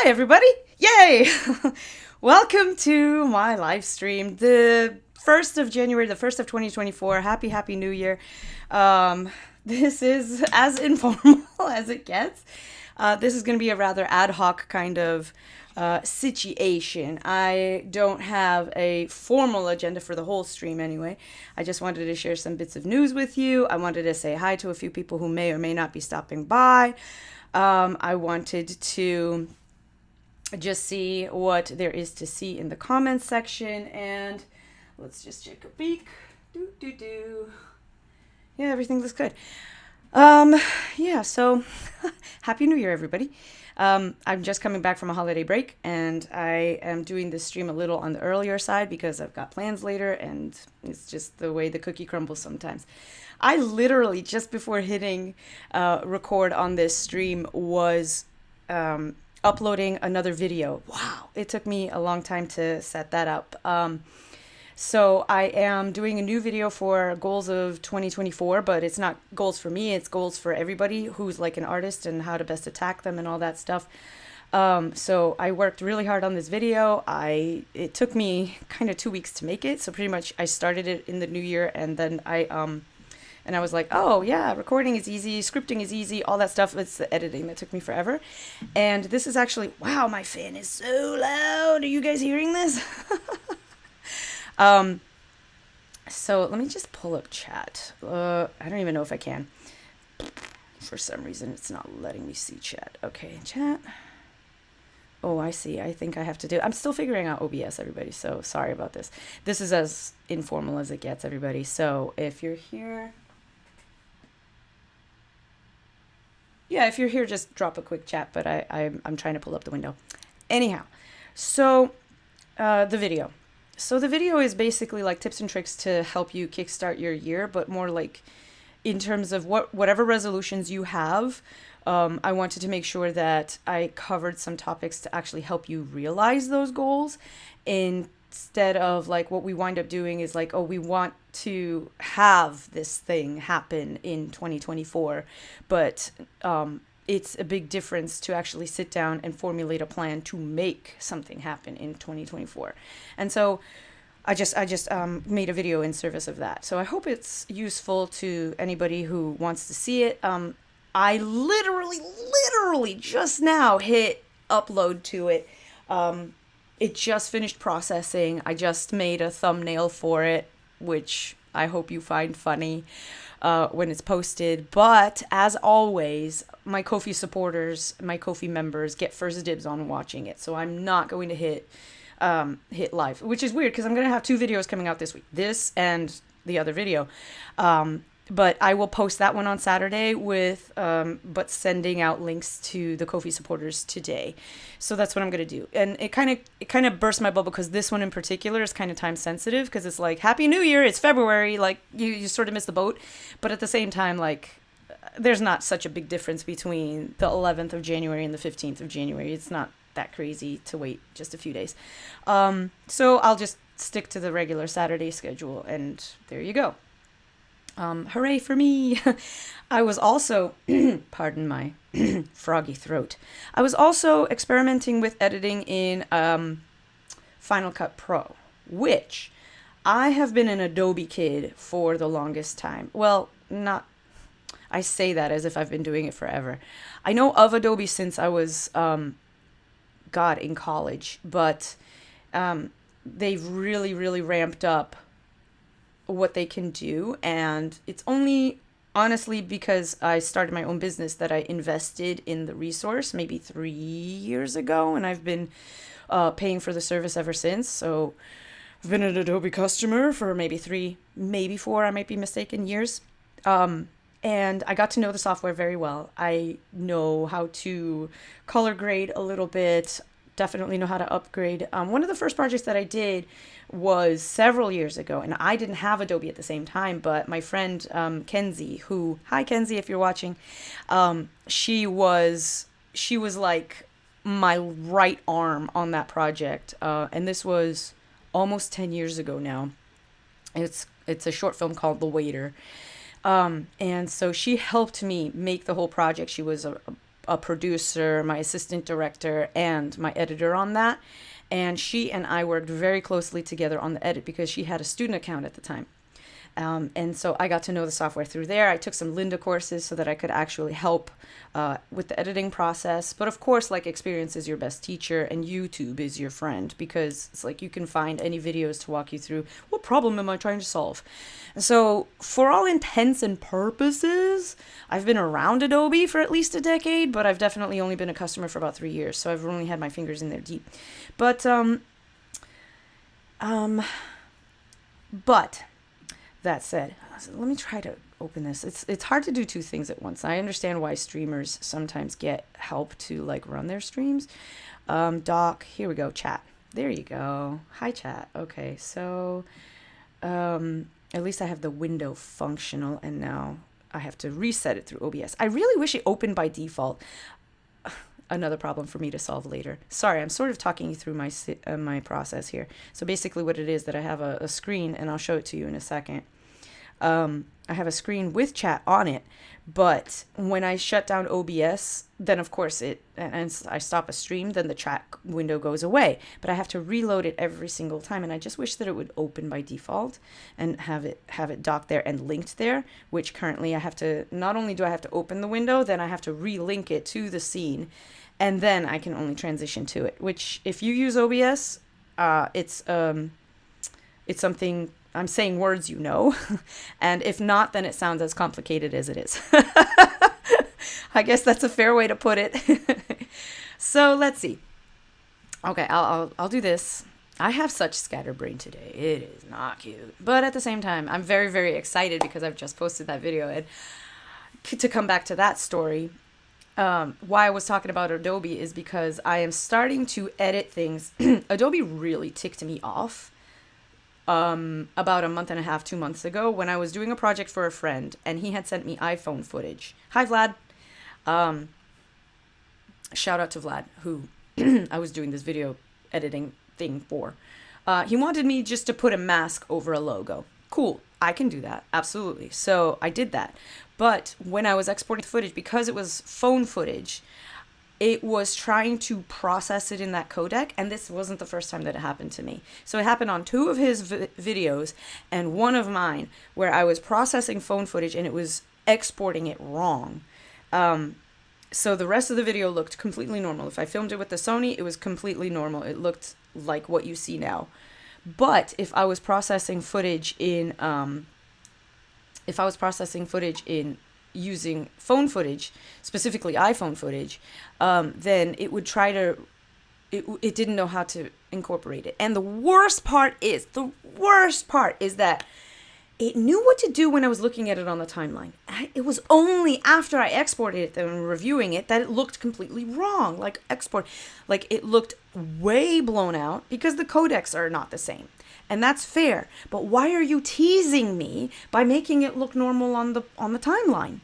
Hi, everybody! Yay! Welcome to my live stream, the 1st of January, the 1st of 2024. Happy New Year. This is as informal as it gets. This is going to be a rather ad hoc kind of situation. I don't have a formal agenda for the whole stream anyway. I just wanted to share some bits of news with you. I wanted to say hi to a few people who may or may not be stopping by. I wanted to just see what there is to see in the comments section, and let's just take a peek. Yeah, everything looks good. Yeah, so Happy New Year, everybody. I'm just coming back from a holiday break, and I am doing this stream a little on the earlier side because I've got plans later, and it's just the way the cookie crumbles sometimes. I literally, just before hitting record on this stream, was uploading another video. Wow, it took me a long time to set that up. So I am doing a new video for goals of 2024, but it's not goals for me, it's goals for everybody who's like an artist and how to best attack them and all that stuff. So I worked really hard on this video. It took me kind of 2 weeks to make it. So pretty much I started it in the new year, and then I was like, oh yeah, recording is easy, scripting is easy, all that stuff. It's the editing that took me forever. And this is actually, wow, my fan is so loud. Are you guys hearing this? So let me just pull up chat. I don't even know if I can. For some reason, it's not letting me see chat. Okay, chat. Oh, I see. I think I have to do. I'm still figuring out OBS, everybody. So sorry about this. This is as informal as it gets, everybody. So if you're here, yeah, if you're here, just drop a quick chat. But I'm trying to pull up the window. Anyhow, so the video. So the video is basically like tips and tricks to help you kickstart your year, but more like in terms of whatever resolutions you have. I wanted to make sure that I covered some topics to actually help you realize those goals, instead of like what we wind up doing is like, oh, we want to have this thing happen in 2024, but it's a big difference to actually sit down and formulate a plan to make something happen in 2024. And so I just made a video in service of that. So I hope it's useful to anybody who wants to see it. I literally just now hit upload to it. It just finished processing. I just made a thumbnail for it, which I hope you find funny when it's posted. But as always, my Ko-fi supporters, my Ko-fi members get first dibs on watching it. So I'm not going to hit live, which is weird because I'm going to have 2 videos coming out this week. This and the other video. But I will post that one on Saturday with, but sending out links to the Ko-fi supporters today. So that's what I'm going to do. And it kind of burst my bubble because this one in particular is kind of time sensitive because it's like, Happy New Year, it's February. Like you sort of miss the boat. But at the same time, like there's not such a big difference between the 11th of January and the 15th of January. It's not that crazy to wait just a few days. So I'll just stick to the regular Saturday schedule, and there you go. Hooray for me. I was also, pardon my froggy throat. I was also experimenting with editing in Final Cut Pro, which I have been an Adobe kid for the longest time. Well, I say that as if I've been doing it forever. I know of Adobe since I was, in college, but they've really ramped up what they can do, and it's only honestly because I started my own business that I invested in the resource maybe 3 years ago, and I've been paying for the service ever since. So I've been an Adobe customer for maybe 3, maybe 4, I might be mistaken, years. And I got to know the software very well. I know how to color grade a little bit, definitely know how to upgrade. One of the first projects that I did was several years ago, and I didn't have Adobe at the same time, but my friend Kenzie, hi Kenzie if you're watching, she was like my right arm on that project, and this was almost 10 years ago now. It's a short film called The Waiter. And so she helped me make the whole project. She was a a producer, my assistant director, and my editor on that. And she and I worked very closely together on the edit because she had a student account at the time. And so I got to know the software through there. I took some Lynda courses so that I could actually help with the editing process. But of course, like, experience is your best teacher, and YouTube is your friend, because it's like you can find any videos to walk you through what problem am I trying to solve. And so for all intents and purposes, I've been around Adobe for at least a decade, but I've definitely only been a customer for about 3 years. So I've only had my fingers in there deep. But that said, let me try to open this. It's hard to do two things at once. I understand why streamers sometimes get help to, like, run their streams. Doc, here we go, chat. There you go. Hi, chat. Okay, so at least I have the window functional, and now I have to reset it through OBS. I really wish it opened by default. Another problem for me to solve later. Sorry, I'm sort of talking you through my process here. So basically what it is that I have a screen, and I'll show it to you in a second. I have a screen with chat on it, but when I shut down OBS, then of course and I stop a stream, then the chat window goes away, but I have to reload it every single time. And I just wish that it would open by default and have it docked there and linked there, which currently I have to, not only do I have to open the window, then I have to relink it to the scene, and then I can only transition to it, which if you use OBS, it's something, I'm saying words you know, and if not, then it sounds as complicated as it is. I guess that's a fair way to put it. So let's see. Okay, I'll do this. I have such scatterbrain today. It is not cute. But at the same time, I'm very, very excited because I've just posted that video. And to come back to that story, why I was talking about Adobe is because I am starting to edit things. Adobe really ticked me off about a month and a half, 2 months ago, when I was doing a project for a friend, and he had sent me iPhone footage. Hi, Vlad. Shout out to Vlad, who I was doing this video editing thing for. He wanted me just to put a mask over a logo. Cool, I can do that, absolutely. So I did that. But when I was exporting the footage, because it was phone footage, it was trying to process it in that codec, and this wasn't the first time that it happened to me. So it happened on 2 of his videos and 1 of mine, where I was processing phone footage and it was exporting it wrong. So the rest of the video looked completely normal. If I filmed it with the Sony, it was completely normal. It looked like what you see now. But if I was processing footage in using phone footage, specifically iPhone footage, then it would try to, it didn't know how to incorporate it. And the worst part is that it knew what to do when I was looking at it on the timeline. It was only after I exported it and reviewing it that it looked completely wrong. Like it looked way blown out because the codecs are not the same. And that's fair. But why are you teasing me by making it look normal on the timeline?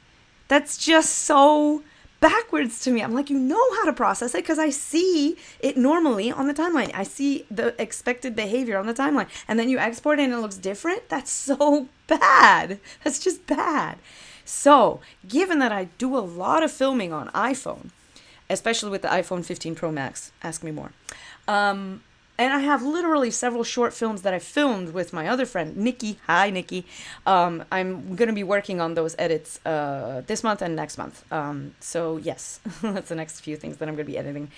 That's just so backwards to me. I'm like, you know how to process it because I see it normally on the timeline. I see the expected behavior on the timeline. And then you export it and it looks different? That's so bad. That's just bad. So, given that I do a lot of filming on iPhone, especially with the iPhone 15 Pro Max, ask me more. And I have literally several short films that I filmed with my other friend, Nikki. Hi, Nikki. I'm going to be working on those edits this month and next month. So yes, that's the next few things that I'm going to be editing.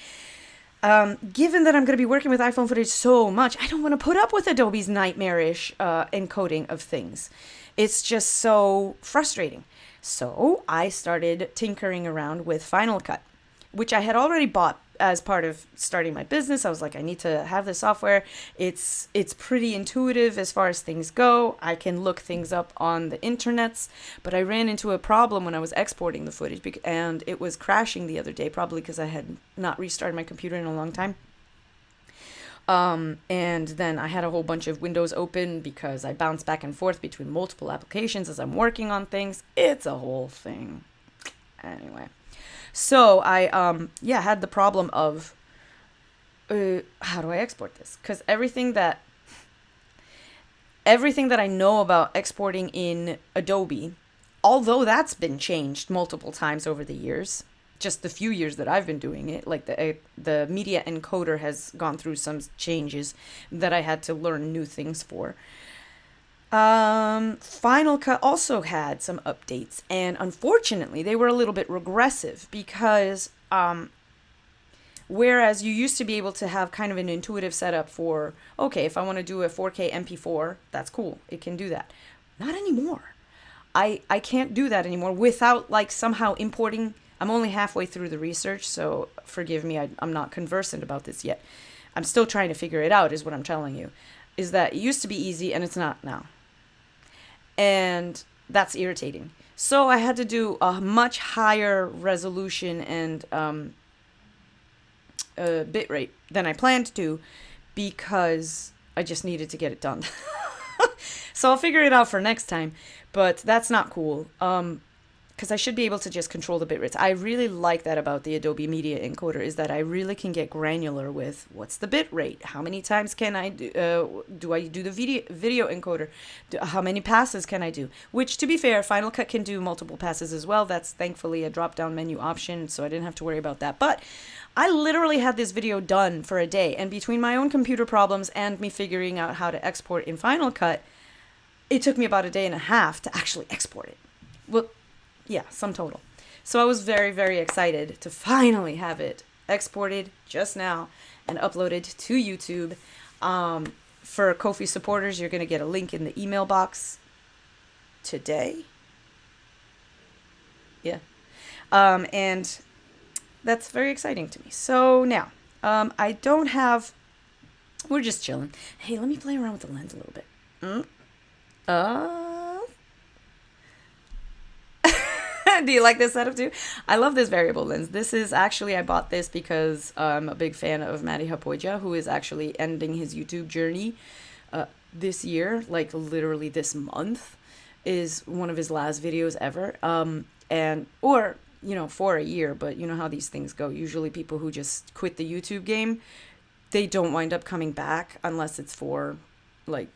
Given that I'm going to be working with iPhone footage so much, I don't want to put up with Adobe's nightmarish encoding of things. It's just so frustrating. So I started tinkering around with Final Cut, which I had already bought as part of starting my business. I was like, I need to have this software. It's pretty intuitive as far as things go. I can look things up on the internets, but I ran into a problem when I was exporting the footage, and it was crashing the other day, probably because I had not restarted my computer in a long time. And then I had a whole bunch of windows open because I bounce back and forth between multiple applications as I'm working on things. It's a whole thing. Anyway. So I, had the problem of, how do I export this? Because everything that I know about exporting in Adobe, although that's been changed multiple times over the years just the few years that I've been doing it. Like the media encoder has gone through some changes that I had to learn new things for. Final Cut also had some updates, and unfortunately they were a little bit regressive because whereas you used to be able to have kind of an intuitive setup for, okay, if I want to do a 4K MP4, that's cool, it can do that. Not anymore. I can't do that anymore without like somehow importing. I'm only halfway through the research, so forgive me, I'm not conversant about this yet. I'm still trying to figure it out, is what I'm telling you. Is that it used to be easy and it's not now. And that's irritating. So I had to do a much higher resolution and bit rate than I planned to, because I just needed to get it done. So I'll figure it out for next time, but that's not cool. Because I should be able to just control the bit rates. I really like that about the Adobe Media Encoder, is that I really can get granular with what's the bit rate, how many times can I do I do the video encoder, how many passes can I do, which, to be fair, Final Cut can do multiple passes as well. That's thankfully a drop down menu option, so I didn't have to worry about that. But I literally had this video done for a day, and between my own computer problems and me figuring out how to export in Final Cut, it took me about a day and a half to actually export it. Well, yeah, sum total. So I was very, very excited to finally have it exported just now and uploaded to YouTube. For Ko-fi supporters, you're going to get a link in the email box today. Yeah. And that's very exciting to me. So now, I don't have... We're just chilling. Hey, let me play around with the lens a little bit. Do you like this setup too? I love this variable lens. This is actually, I bought this because I'm a big fan of Matti Haapoja, who is actually ending his YouTube journey this year, like literally this month is one of his last videos ever. Or, you know, for a year, but you know how these things go. Usually people who just quit the YouTube game, they don't wind up coming back unless it's for like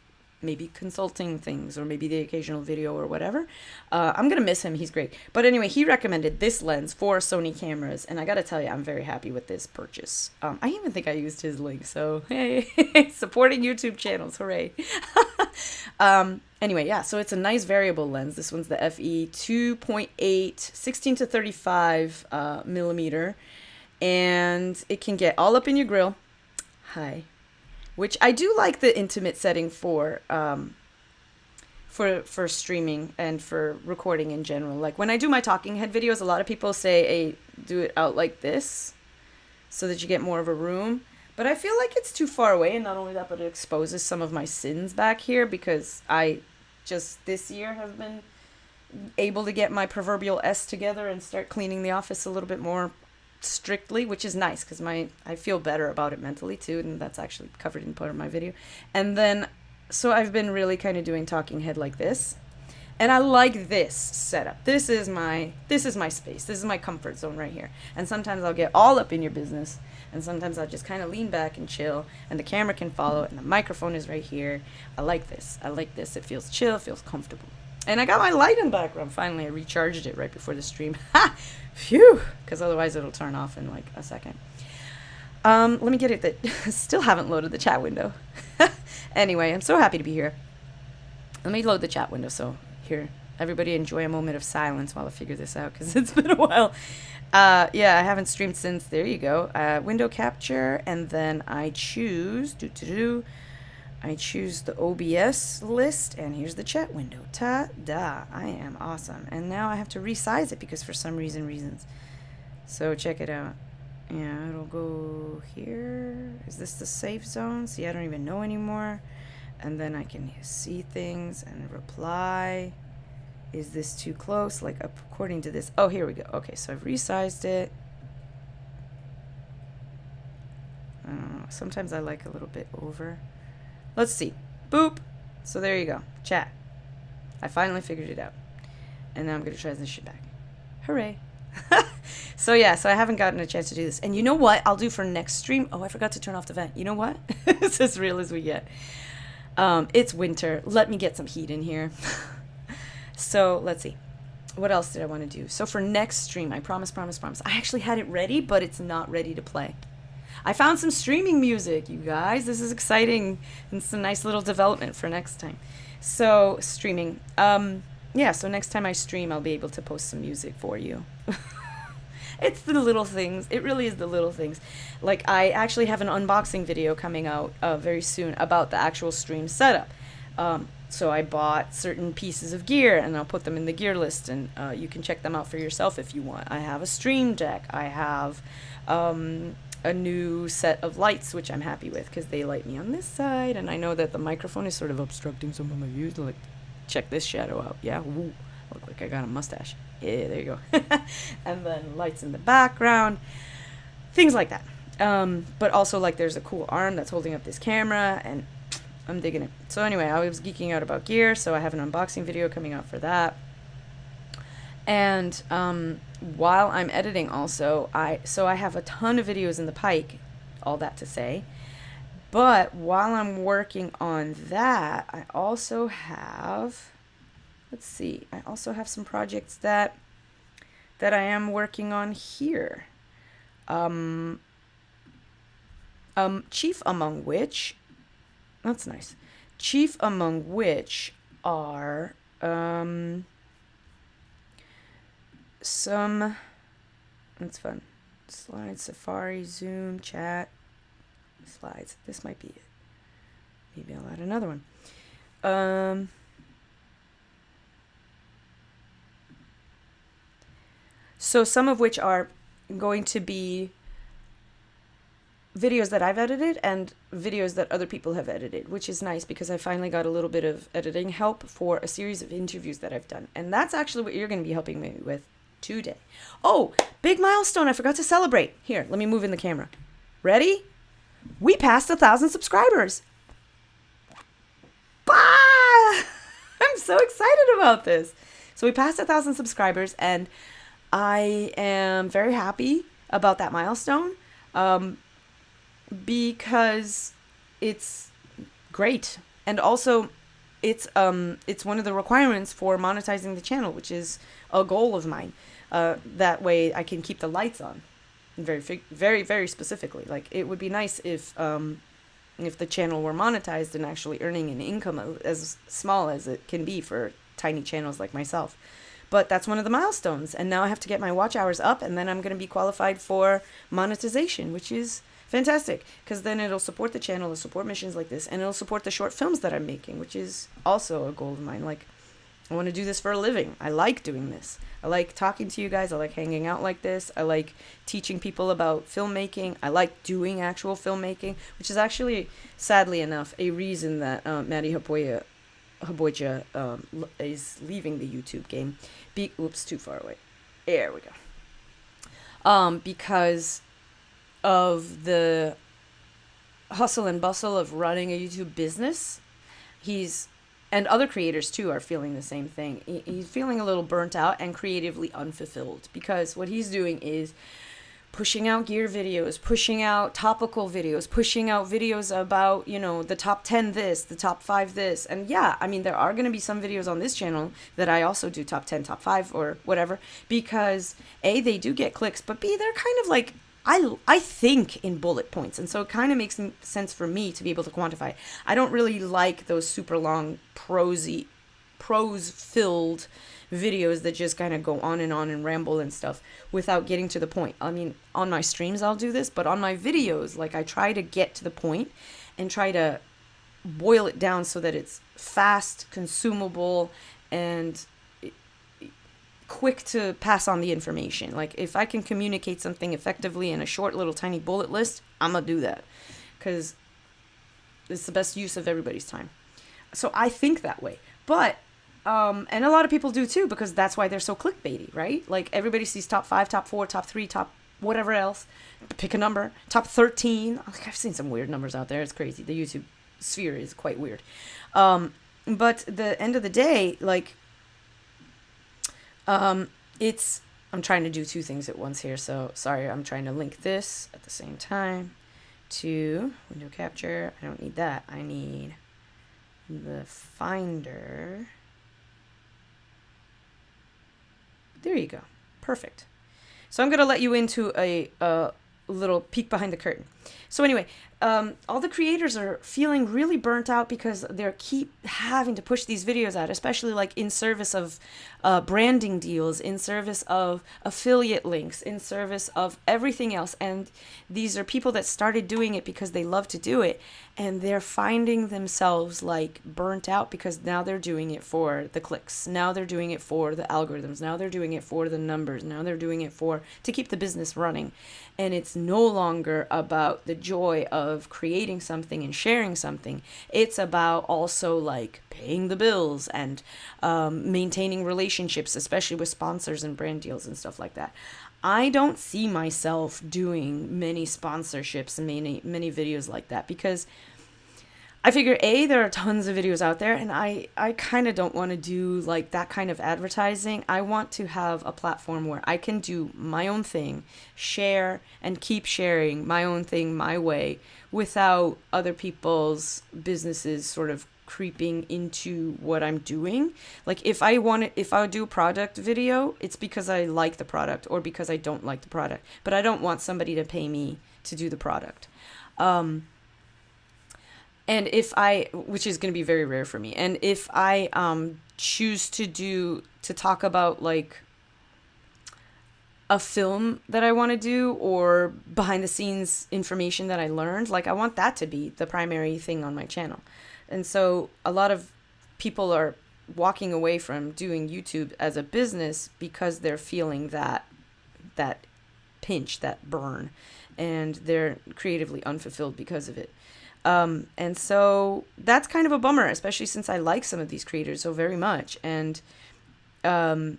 maybe consulting things or maybe the occasional video or whatever. I'm gonna miss him. He's great. But anyway, he recommended this lens for Sony cameras, and I gotta tell you, I'm very happy with this purchase. I even think I used his link, so hey, supporting YouTube channels, hooray. Anyway, yeah, so it's a nice variable lens. This one's the FE 2.8 16 to 35 millimeter, and it can get all up in your grill. Hi. Which I do like the intimate setting for streaming and for recording in general. Like when I do my talking head videos, a lot of people say, hey, do it out like this so that you get more of a room. But I feel like it's too far away, and not only that, but it exposes some of my sins back here, because I just this year have been able to get my proverbial S together and start cleaning the office a little bit more strictly, which is nice because I feel better about it mentally too, and that's actually covered in part of my video. And then so I've been really kind of doing talking head like this, and I like this setup. This is my space. This is my comfort zone right here. And sometimes I'll get all up in your business, and sometimes I'll just kind of lean back and chill, and the camera can follow, and the microphone is right here. I like this. It feels chill, feels comfortable. And I got my light in the background. Finally, I recharged it right before the stream. Ha! Phew! Because otherwise it'll turn off in like a second. Let me get it. Still haven't loaded the chat window. Anyway, I'm so happy to be here. Let me load the chat window. So here, everybody enjoy a moment of silence while I figure this out, because it's been a while. Yeah, I haven't streamed since. There you go. Window capture, and then I choose... I choose the OBS list, and here's the chat window. Ta-da! I am awesome. And now I have to resize it because for some reasons. So check it out. Yeah, it'll go here. Is this the safe zone? See, I don't even know anymore. And then I can see things and reply. Is this too close? Like according to this. Oh, here we go. Okay, so I've resized it. I don't know. Sometimes I like a little bit over. Let's see. Boop. So there you go. Chat. I finally figured it out. And now I'm going to try this shit back. Hooray. So yeah, so I haven't gotten a chance to do this. And you know what I'll do for next stream? Oh, I forgot to turn off the vent. You know what? It's as real as we get. It's winter. Let me get some heat in here. So let's see. what else did I want to do? So for next stream, I promise. I actually had it ready, but it's not ready to play. I found some streaming music, you guys. This is exciting. And it's a nice little development for next time. So streaming. Yeah, so next time I stream, I'll be able to post some music for you. It's the little things. It really is the little things. Like, I actually have an unboxing video coming out very soon about the actual stream setup. So I bought certain pieces of gear, and I'll put them in the gear list, and you can check them out for yourself if you want. I have a stream deck. I have a new set of lights, which I'm happy with because they light me on this side, and I know that the microphone is sort of obstructing some of my views. Like, check this shadow out. Yeah, woo. Look like I got a mustache. Yeah, there you go. And then lights in the background, things like that. But also, like, there's a cool arm that's holding up this camera, and I'm digging it. So anyway, I was geeking out about gear, so I have an unboxing video coming out for that. And while I'm editing also, I have a ton of videos in the pike, all that to say. But while I'm working on that, I also have, let's see, I also have some projects that I am working on here. Chief among which, that's nice. Chief among which are some, that's fun. Slides, Safari, Zoom, chat, slides. This might be it. Maybe I'll add another one. So some of which are going to be videos that I've edited and videos that other people have edited, which is nice because I finally got a little bit of editing help for a series of interviews that I've done. And that's actually what you're going to be helping me with today. Oh, big milestone. I forgot to celebrate. Here, let me move in the camera. Ready? We passed 1,000 subscribers. Bah! I'm so excited about this. So we passed 1,000 subscribers, and I am very happy about that milestone. Because it's great, and also it's one of the requirements for monetizing the channel, which is a goal of mine. That way I can keep the lights on, very specifically. Like, it would be nice if the channel were monetized and actually earning an income as small as it can be for tiny channels like myself. But that's one of the milestones, and now I have to get my watch hours up, and then I'm going to be qualified for monetization, which is fantastic, because then it'll support the channel, it'll support missions like this, and it'll support the short films that I'm making, which is also a goal of mine. Like, I want to do this for a living. I like doing this. I like talking to you guys. I like hanging out like this. I like teaching people about filmmaking. I like doing actual filmmaking, which is actually, sadly enough, a reason that Maddie Haboya is leaving the YouTube game. Oops, too far away. There we go. Because of the hustle and bustle of running a YouTube business, and other creators too are feeling the same thing. He's feeling a little burnt out and creatively unfulfilled, because what he's doing is pushing out gear videos, pushing out topical videos, pushing out videos about, the top 10 this, the top 5 this. And yeah, I mean, there are going to be some videos on this channel that I also do top 10, top 5 or whatever, because A, they do get clicks, but B, they're kind of like, I think in bullet points. And so it kind of makes sense for me to be able to quantify. I don't really like those super long prose-filled videos that just kind of go on and ramble and stuff without getting to the point. I mean, on my streams I'll do this, but on my videos, like, I try to get to the point and try to boil it down so that it's fast, consumable, and quick to pass on the information. Like, if I can communicate something effectively in a short little tiny bullet list, I'm gonna do that, because it's the best use of everybody's time. So I think that way. But and a lot of people do too, because that's why they're so clickbaity, right? Like, everybody sees top 5, top 4, top 3, top whatever else. Pick a number. Top 13. Like, I've seen some weird numbers out there. It's crazy. The YouTube sphere is quite weird. But the end of the day, like, I'm trying to do two things at once here, so sorry. I'm trying to link this at the same time to window capture. I don't need that. I need the Finder. There you go. Perfect. So I'm going to let you into a little peek behind the curtain. So anyway, all the creators are feeling really burnt out because they're keep having to push these videos out, especially like in service of branding deals, in service of affiliate links, in service of everything else. And these are people that started doing it because they love to do it. And they're finding themselves like burnt out because now they're doing it for the clicks. Now they're doing it for the algorithms. Now they're doing it for the numbers. Now they're doing it to keep the business running. And it's no longer about the joy of creating something and sharing something. It's about also like paying the bills and maintaining relationships, especially with sponsors and brand deals and stuff like that. I don't see myself doing many sponsorships and many videos like that because I figure there are tons of videos out there and I kind of don't want to do like that kind of advertising. I want to have a platform where I can do my own thing, share and keep sharing my own thing my way without other people's businesses sort of creeping into what I'm doing. Like if I do a product video, it's because I like the product or because I don't like the product, but I don't want somebody to pay me to do the product. And which is going to be very rare for me. And if I choose to talk about like a film that I want to do or behind the scenes information that I learned, like I want that to be the primary thing on my channel. And so a lot of people are walking away from doing YouTube as a business because they're feeling that pinch, that burn, and they're creatively unfulfilled because of it. And so that's kind of a bummer, especially since I like some of these creators so very much. And and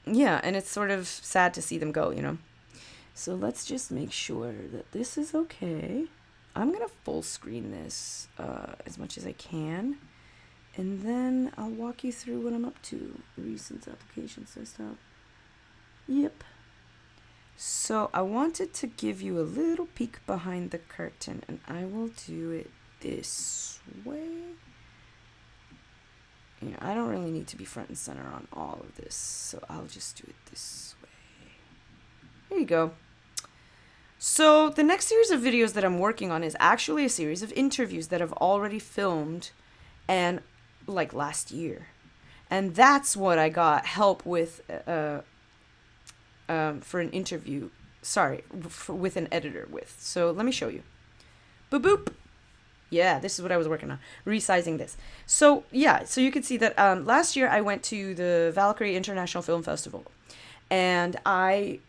it's sort of sad to see them go, you know. So let's just make sure that this is okay. I'm going to full screen this as much as I can. And then I'll walk you through what I'm up to. Recent applications desktop. Yep. So I wanted to give you a little peek behind the curtain, and I will do it this way. Yeah, I don't really need to be front and center on all of this, so I'll just do it this way. There you go. So the next series of videos that I'm working on is actually a series of interviews that I've already filmed and like last year. And that's what I got help with for an interview, with an editor with. So let me show you. Boop, boop. Yeah, this is what I was working on, resizing this. So yeah, so you can see that last year I went to the Valkyrie International Film Festival and I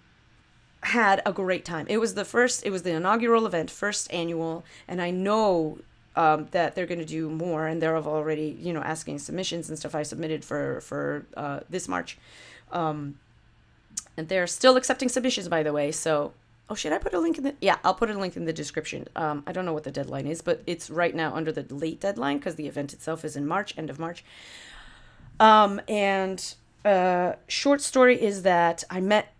had a great time. It was the inaugural event, first annual, and I know that they're going to do more, and they're already, asking submissions and stuff I submitted for this March. And they're still accepting submissions, by the way. So, should I put a link in I'll put a link in the description. I don't know what the deadline is, but it's right now under the late deadline because the event itself is in March, end of March. Short story is that I met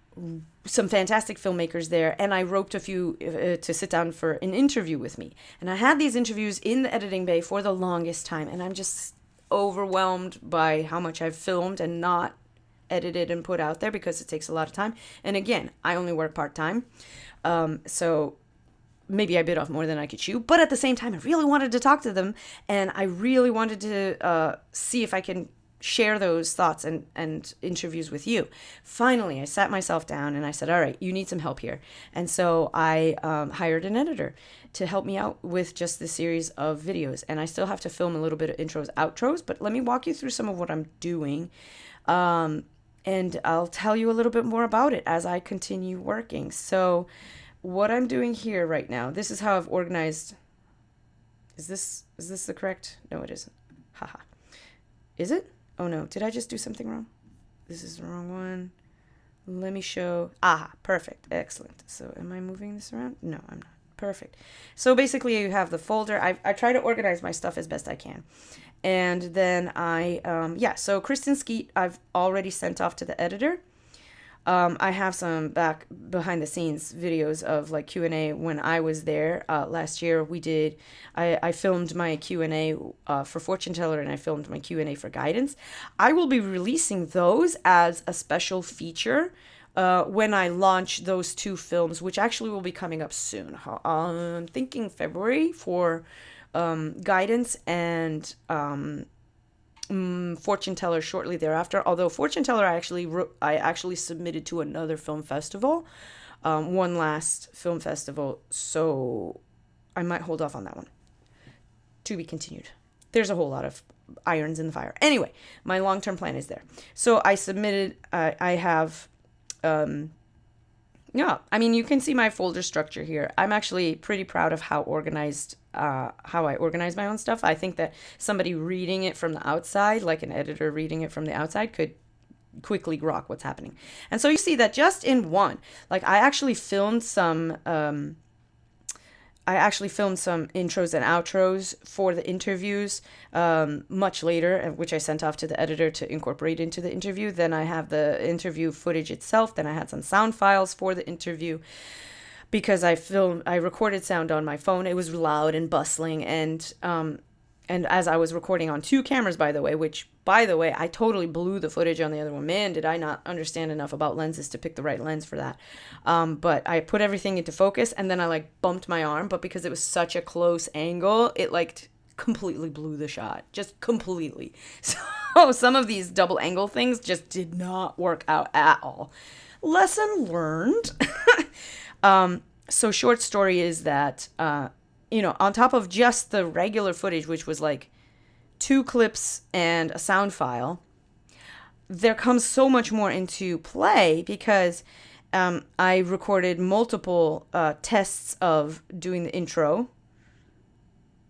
some fantastic filmmakers there, and I roped a few to sit down for an interview with me. And I had these interviews in the editing bay for the longest time, and I'm just overwhelmed by how much I've filmed and not edited and put out there because it takes a lot of time. And again, I only work part-time, so maybe I bit off more than I could chew, but at the same time I really wanted to talk to them, and I really wanted to see if I can share those thoughts and interviews with you. Finally, I sat myself down and I said, all right, you need some help here. And so I hired an editor to help me out with just this series of videos. And I still have to film a little bit of intros, outros, but let me walk you through some of what I'm doing. And I'll tell you a little bit more about it as I continue working. So what I'm doing here right now, this is how I've organized. Is this the correct? No, it isn't. Haha. Is it? Oh no, did I just do something wrong? This is the wrong one. Let me show. Perfect. Excellent. So am I moving this around? No, I'm not. Perfect. So basically you have the folder. I try to organize my stuff as best I can. And then so Kristen Skeet, I've already sent off to the editor. I have some back behind the scenes videos of like Q&A when I was there. Last year I filmed my Q&A for Fortune Teller, and I filmed my Q&A for Guidance. I will be releasing those as a special feature when I launch those two films, which actually will be coming up soon. I'm thinking February for Guidance, and Fortune Teller shortly thereafter. Although Fortune Teller, I actually submitted to another film festival, one last film festival, so I might hold off on that one. To be continued. There's a whole lot of irons in the fire. Anyway, my long-term plan is there. So I submitted. I have. Yeah, I mean, you can see my folder structure here. I'm actually pretty proud of how I organize my own stuff. I think that somebody reading it from the outside, like an editor reading it from the outside, could quickly grok what's happening. And so you see that just in one, like I actually filmed some intros and outros for the interviews much later, which I sent off to the editor to incorporate into the interview. Then I have the interview footage itself. Then I had some sound files for the interview because I recorded sound on my phone. It was loud and bustling, and as I was recording on two cameras, by the way, I totally blew the footage on the other one. Man, did I not understand enough about lenses to pick the right lens for that. But I put everything into focus, and then I like bumped my arm, but because it was such a close angle, it like completely blew the shot, just completely. So some of these double angle things just did not work out at all. Lesson learned. So short story is that, on top of just the regular footage, which was like 2 clips and a sound file, there comes so much more into play because I recorded multiple tests of doing the intro.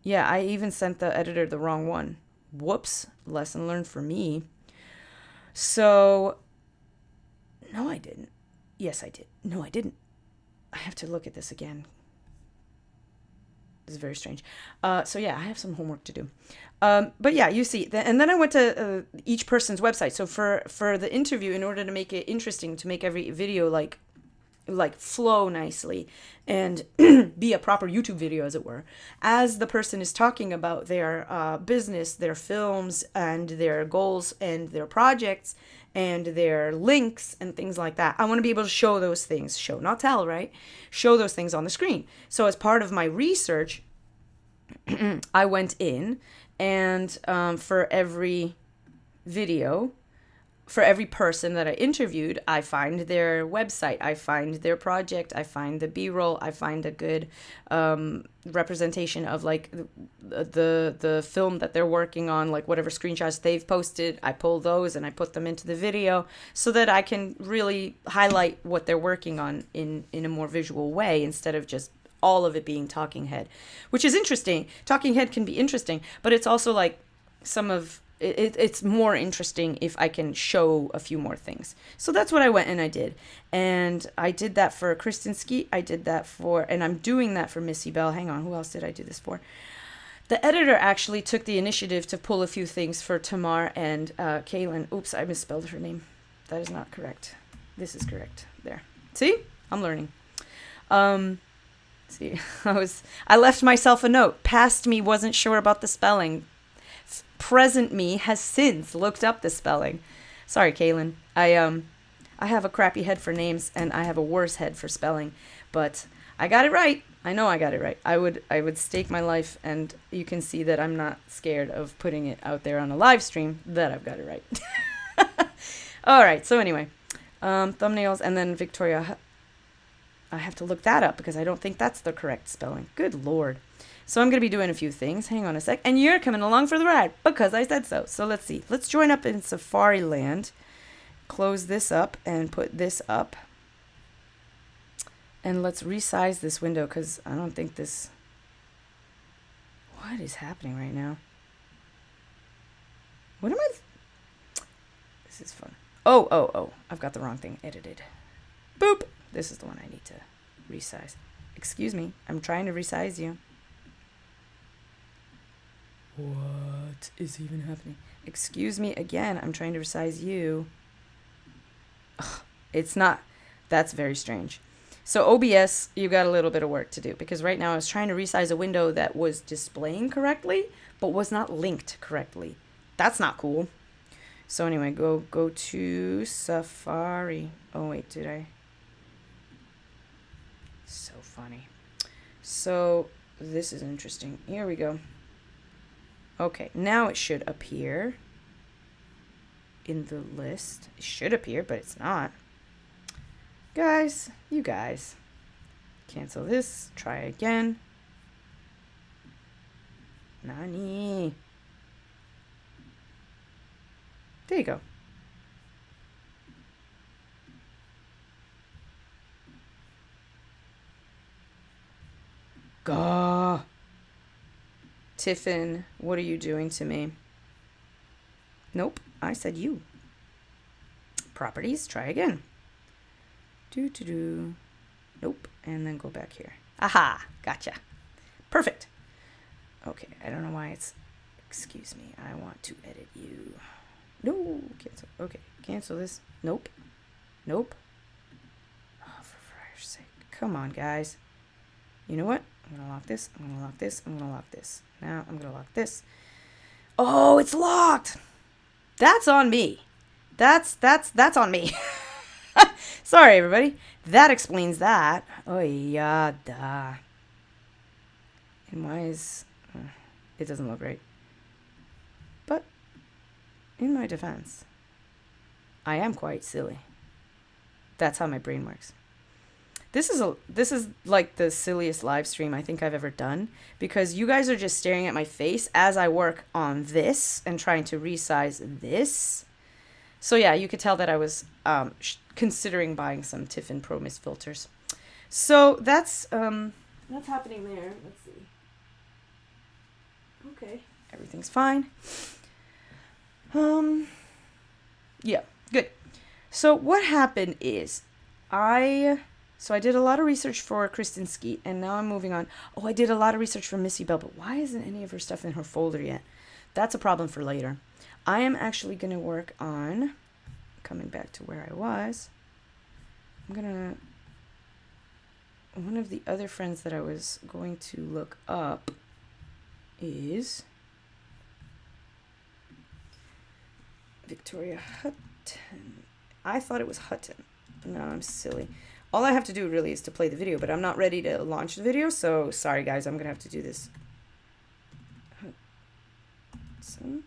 Yeah, I even sent the editor the wrong one. Whoops, lesson learned for me. So, no, I didn't. Yes, I did. No, I didn't. I have to look at this again. This is very strange. So yeah, I have some homework to do. But yeah, you see, and then I went to each person's website. So for the interview, in order to make it interesting, to make every video like flow nicely and be a proper YouTube video, as it were, as the person is talking about their business, their films, and their goals and their projects and their links and things like that. I want to be able to show those things, show not tell, right? Show those things on the screen. So as part of my research, I went in and for every video, for every person that I interviewed, I find their website, I find their project, I find the B-roll, I find a good representation of like the film that they're working on, like whatever screenshots they've posted. I pull those and I put them into the video so that I can really highlight what they're working on in a more visual way instead of just all of it being talking head, which is interesting. Talking head can be interesting, but it's also like it's more interesting if I can show a few more things. So that's what I went and I did. And I did that for Kristinsky. I did that and I'm doing that for Missy Bell. Hang on, who else did I do this for? The editor actually took the initiative to pull a few things for Tamar and Kaylin. Oops, I misspelled her name. That is not correct. This is correct. There. See? I'm learning. See, I left myself a note. Past me wasn't sure about the spelling. Present me has since looked up the spelling. Sorry, Kaylin. I have a crappy head for names and I have a worse head for spelling, but I got it right. I know I got it right. I would stake my life, and you can see that I'm not scared of putting it out there on a live stream that I've got it right. All right. So anyway, thumbnails, and then Victoria. I have to look that up because I don't think that's the correct spelling. Good Lord. So I'm going to be doing a few things. Hang on a sec. And you're coming along for the ride because I said so. So let's see. Let's join up in Safari Land. Close this up and put this up. And let's resize this window because I don't think this... What is happening right now? What am I... This is fun. Oh. I've got the wrong thing edited. Boop. This is the one I need to resize. Excuse me. I'm trying to resize you. What is even happening? Excuse me again. I'm trying to resize you. Ugh, It's not. That's very strange. So OBS, you got a little bit of work to do, because right now I was trying to resize a window that was displaying correctly, but was not linked correctly. That's not cool. So anyway, go to Safari. Oh wait, did I? So funny. So this is interesting. Here we go. Okay, now it should appear in the list. It should appear, but it's not. Guys, you guys. Cancel this. Try again. Nani? There you go. Gah. Tiffin, what are you doing to me? Nope, I said you. Properties, try again. Do. Nope, and then go back here. Aha, gotcha. Perfect. Okay, I don't know why it's... Excuse me, I want to edit you. No, cancel. Okay, cancel this. Nope. Nope. Oh, for friar's sake. Come on, guys. You know what? I'm gonna lock this. I'm gonna lock this. I'm gonna lock this. Now I'm gonna lock this. Oh, it's locked. That's on me. That's on me. Sorry, everybody. That explains that. Oh, yeah, duh. And why is... it doesn't look right. But, in my defense, I am quite silly. That's how my brain works. This is like the silliest live stream I think I've ever done, because you guys are just staring at my face as I work on this and trying to resize this. So yeah, you could tell that I was considering buying some Tiffin Pro Mist filters. So that's happening there. Let's see. Okay, everything's fine. Yeah, good. So what happened is I did a lot of research for Kristen Skeet, and now I'm moving on. Oh, I did a lot of research for Missy Bell, but why isn't any of her stuff in her folder yet? That's a problem for later. I am actually going to work on, coming back to where I was, one of the other friends that I was going to look up is Victoria Hutton. I thought it was Hutton. No, I'm silly. All I have to do really is to play the video, but I'm not ready to launch the video, so sorry guys, I'm going to have to do this. Hudson.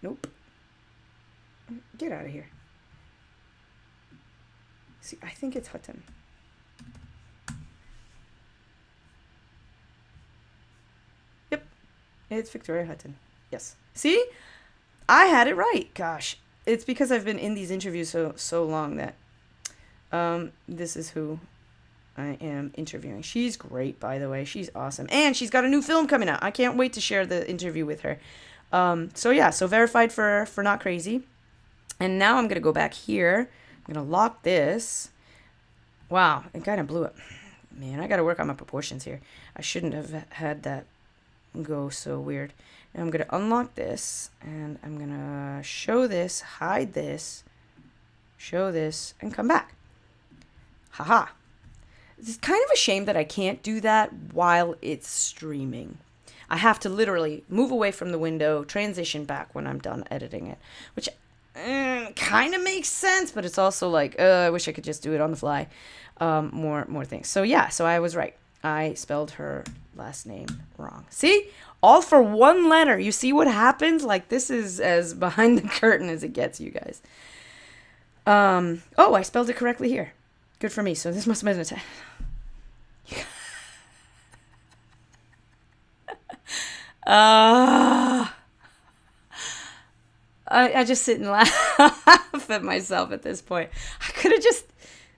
Nope. Get out of here. See, I think it's Hutton. Yep. It's Victoria Hutton. Yes. See? I had it right. Gosh. It's because I've been in these interviews so long that this is who I am interviewing. She's great, by the way. She's awesome. And she's got a new film coming out. I can't wait to share the interview with her. So yeah, so verified for Not Crazy. And now I'm going to go back here. I'm going to lock this. Wow, it kind of blew up. Man, I got to work on my proportions here. I shouldn't have had that go so weird. Now I'm going to unlock this, and I'm going to show this, hide this, show this, and come back. Haha. It's kind of a shame that I can't do that while it's streaming. I have to literally move away from the window, transition back when I'm done editing it, which kind of makes sense, but it's also like, I wish I could just do it on the fly. More things. So yeah, so I was right. I spelled her last name wrong. See? All for one letter. You see what happens? Like, this is as behind the curtain as it gets, you guys. Oh, I spelled it correctly here. Good for me. So this must have been a 10. I just sit and laugh at myself at this point. I could have just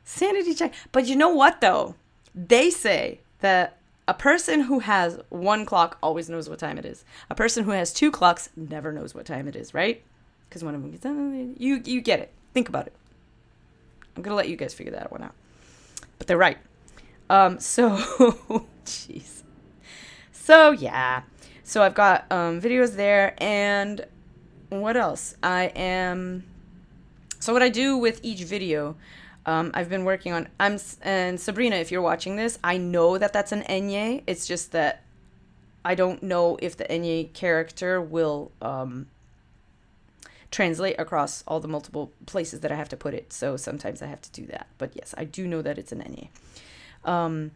sanity checked. But you know what, though? They say that a person who has one clock always knows what time it is. A person who has two clocks never knows what time it is, right? Because one of them gets... You get it. Think about it. I'm going to let you guys figure that one out. But they're right. So... Jeez. So, yeah. So I've got videos there, and what else? So what I do with each video, I've been working on, and Sabrina, if you're watching this, I know that that's an Enye. It's just that I don't know if the Enye character will translate across all the multiple places that I have to put it. So sometimes I have to do that. But yes, I do know that it's an Enye.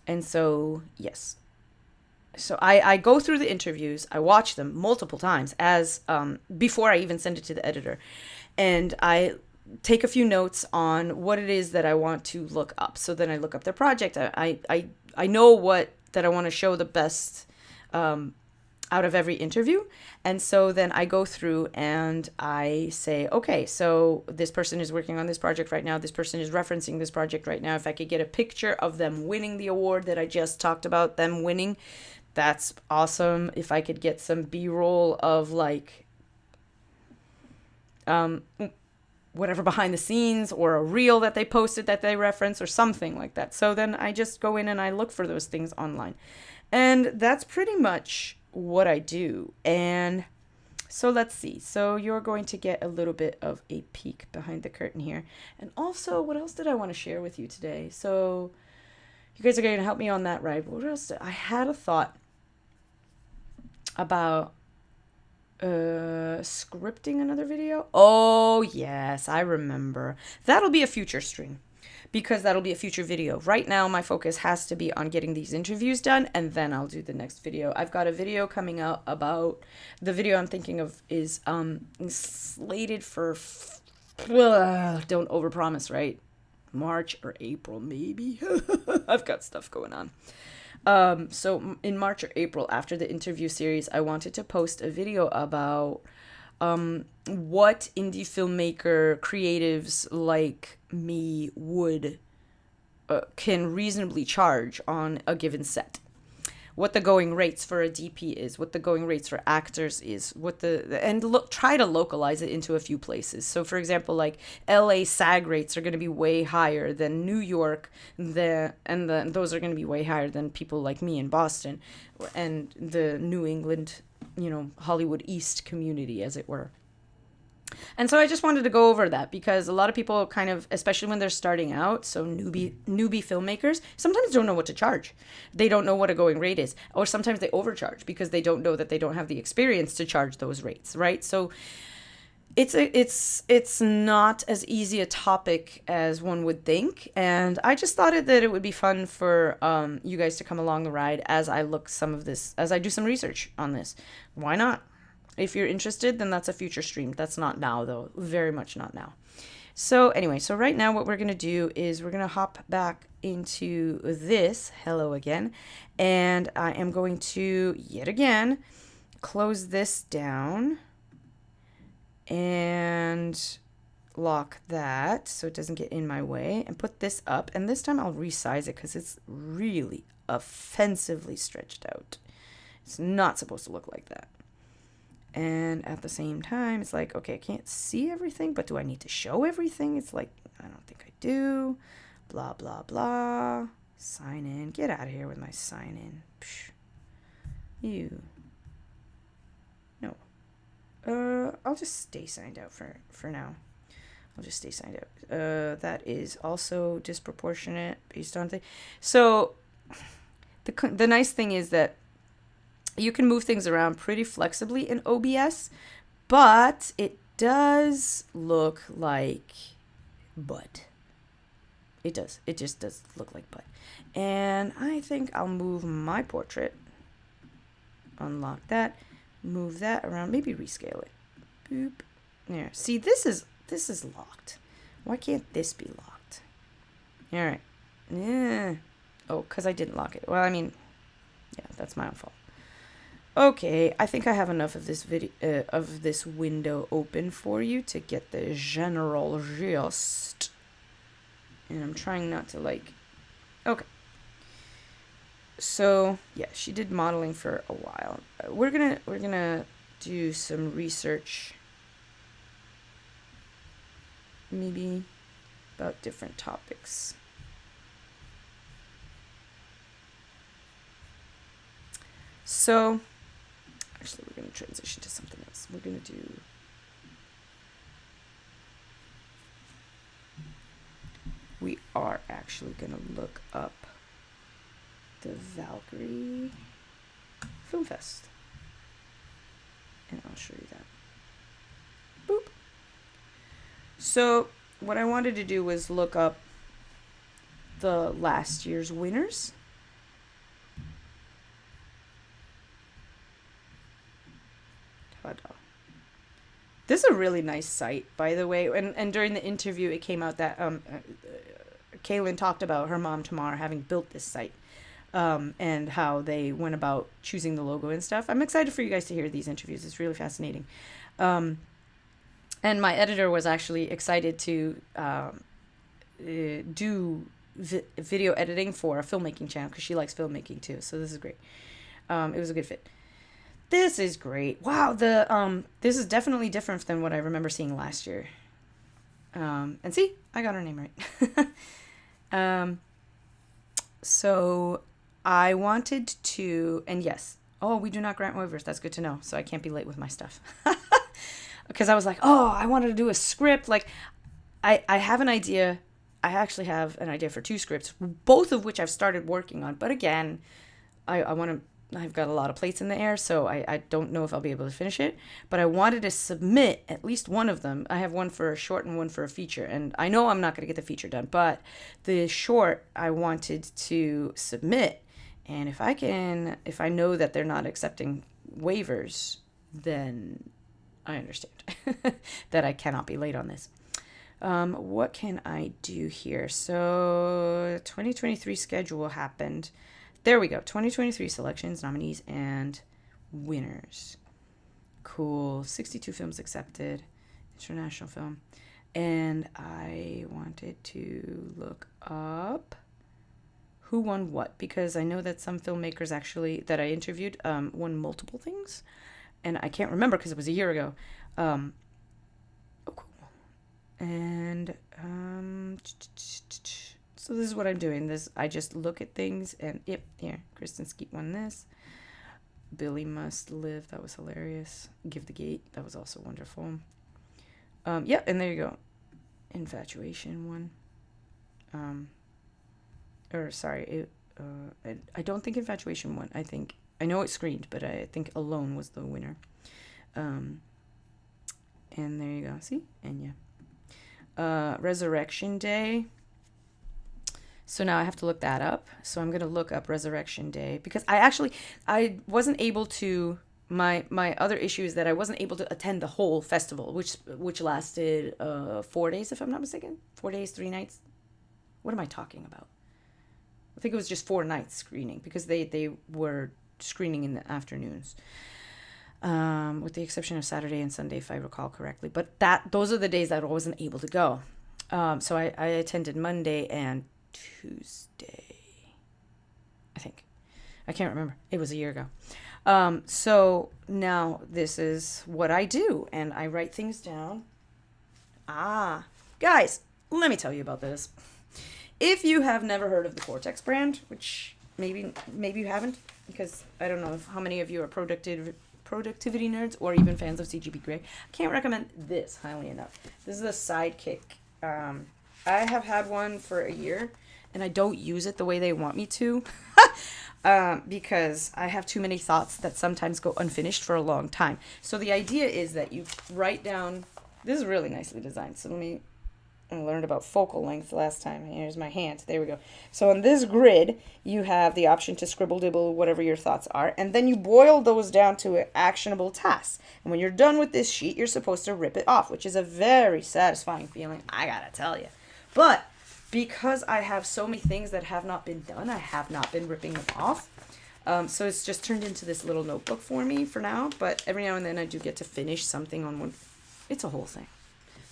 And so, yes. So I go through the interviews, I watch them multiple times as before I even send it to the editor. And I take a few notes on what it is that I want to look up. So then I look up their project. I know what that I want to show the best out of every interview. And so then I go through and I say, okay, so this person is working on this project right now. This person is referencing this project right now. If I could get a picture of them winning the award that I just talked about, them winning, that's awesome. If I could get some B-roll of like whatever behind the scenes or a reel that they posted that they reference or something like that. So then I just go in and I look for those things online. And that's pretty much what I do. And so let's see. So you're going to get a little bit of a peek behind the curtain here. And also, what else did I want to share with you today? So you guys are going to help me on that ride. What else? I had a thought about scripting another video. Oh yes, I remember. That'll be a future stream, because that'll be a future video. Right now my focus has to be on getting these interviews done, and then I'll do the next video. I've got a video coming out about, the video I'm thinking of is slated for don't overpromise, right? March or April maybe. I've got stuff going on. So in March or April, after the interview series, I wanted to post a video about what indie filmmaker creatives like me would can reasonably charge on a given set. What the going rates for a DP is, what the going rates for actors is, try to localize it into a few places. So for example, like LA SAG rates are going to be way higher than New York, and those are going to be way higher than people like me in Boston and the New England, Hollywood East community, as it were. And so I just wanted to go over that, because a lot of people kind of, especially when they're starting out, so newbie filmmakers, sometimes don't know what to charge. They don't know what a going rate is, or sometimes they overcharge because they don't know that they don't have the experience to charge those rates, right? So it's not as easy a topic as one would think, and I just thought that it would be fun for you guys to come along the ride as I do some research on this. Why not? If you're interested, then that's a future stream. That's not now, though. Very much not now. So anyway, so right now what we're going to do is we're going to hop back into this. Hello again. And I am going to, yet again, close this down and lock that so it doesn't get in my way, and put this up. And this time I'll resize it because it's really offensively stretched out. It's not supposed to look like that. And at the same time, it's like, okay, I can't see everything, but do I need to show everything? It's like, I don't think I do. Blah, blah, blah. Sign in. Get out of here with my sign in. Psh. You. No. I'll just stay signed out for now. I'll just stay signed out. That is also disproportionate based on things. So the nice thing is that you can move things around pretty flexibly in OBS, but it does look like butt. It does. It just does look like butt. And I think I'll move my portrait. Unlock that. Move that around. Maybe rescale it. Boop. There. See, this is locked. Why can't this be locked? All right. Yeah. Oh, because I didn't lock it. Well, I mean, yeah, that's my own fault. Okay, I think I have enough of this this window open for you to get the general gist. And I'm trying not to okay. So, yeah, she did modeling for a while. We're gonna do some research, maybe about different topics. So, actually, we're going to transition to something else. We're going to do we are actually going to look up the Valkyrie Film Fest. And I'll show you that. Boop. So what I wanted to do was look up the last year's winners. This is a really nice site, by the way. And during the interview, it came out that Kaylin talked about her mom, Tamar, having built this site, and how they went about choosing the logo and stuff. I'm excited for you guys to hear these interviews. It's really fascinating. And my editor was actually excited to do video editing for a filmmaking channel because she likes filmmaking too. So this is great. It was a good fit. This is great. Wow, this is definitely different than what I remember seeing last year. And see, I got her name right. So I wanted to, and yes, we do not grant waivers. That's good to know. So I can't be late with my stuff. Because I was like, I wanted to do a script. Like, I have an idea. I actually have an idea for 2 scripts, both of which I've started working on. But again, I've got a lot of plates in the air, so I don't know if I'll be able to finish it. But I wanted to submit at least one of them. I have one for a short and one for a feature. And I know I'm not going to get the feature done. But the short, I wanted to submit. And if I know that they're not accepting waivers, then I understand that I cannot be late on this. What can I do here? So 2023 schedule happened. There we go. 2023 selections, nominees, and winners. Cool. 62 films accepted. International film. And I wanted to look up who won what, because I know that some filmmakers actually that I interviewed won multiple things. And I can't remember because it was a year ago. Cool. And so this is what I'm doing. I just look at things and here, Kristen Skeet won this. Billy Must Live, that was hilarious. Give the Gate, that was also wonderful. And there you go. Infatuation won. I don't think Infatuation won. I know it screened, but I think Alone was the winner. And there you go. See? And Resurrection Day. So now I have to look that up. So I'm going to look up Resurrection Day because I wasn't able to, my other issue is that I wasn't able to attend the whole festival, which lasted 4 days, if I'm not mistaken. 4 days, 3 nights. What am I talking about? I think it was just 4 nights screening because they were screening in the afternoons. With the exception of Saturday and Sunday, if I recall correctly. But those are the days that I wasn't able to go. So I attended Monday and Tuesday, I think. I can't remember. It was a year ago. So now this is what I do, and I write things down. Guys, let me tell you about this. If you have never heard of the Cortex brand, which maybe you haven't, because I don't know how many of you are productivity nerds or even fans of CGP Grey, I can't recommend this highly enough. This is a Sidekick. I have had one for a year, and I don't use it the way they want me to because I have too many thoughts that sometimes go unfinished for a long time. So the idea is that you write down, this is really nicely designed. So I learned about focal length last time. Here's my hand. There we go. So on this grid, you have the option to scribble, dibble, whatever your thoughts are. And then you boil those down to actionable tasks. And when you're done with this sheet, you're supposed to rip it off, which is a very satisfying feeling, I gotta tell you. But because I have so many things that have not been done, I have not been ripping them off. So it's just turned into this little notebook for me for now. But every now and then I do get to finish something on one. It's a whole thing.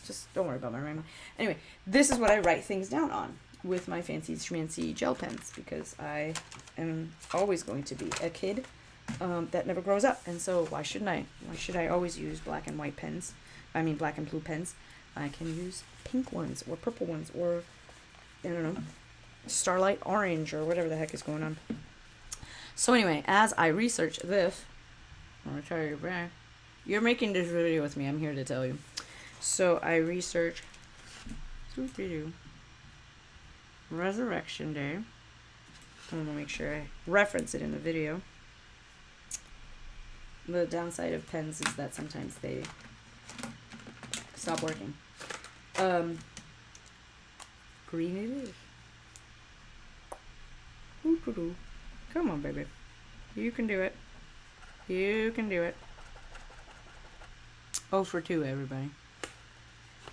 Just don't worry about my rhyme. Anyway, this is what I write things down on with my fancy schmancy gel pens because I am always going to be a kid that never grows up. And so why shouldn't I? Why should I always use black and white pens? I mean black and blue pens. I can use pink ones or purple ones or, I don't know, starlight orange or whatever the heck is going on. So anyway, as I research this, I'm going to tell you, you're making this video with me. I'm here to tell you. So I research Resurrection Day. I want to make sure I reference it in the video. The downside of pens is that sometimes they stop working. Green it is. Ooh. Come on, baby. You can do it. You can do it. 0 for 2, everybody.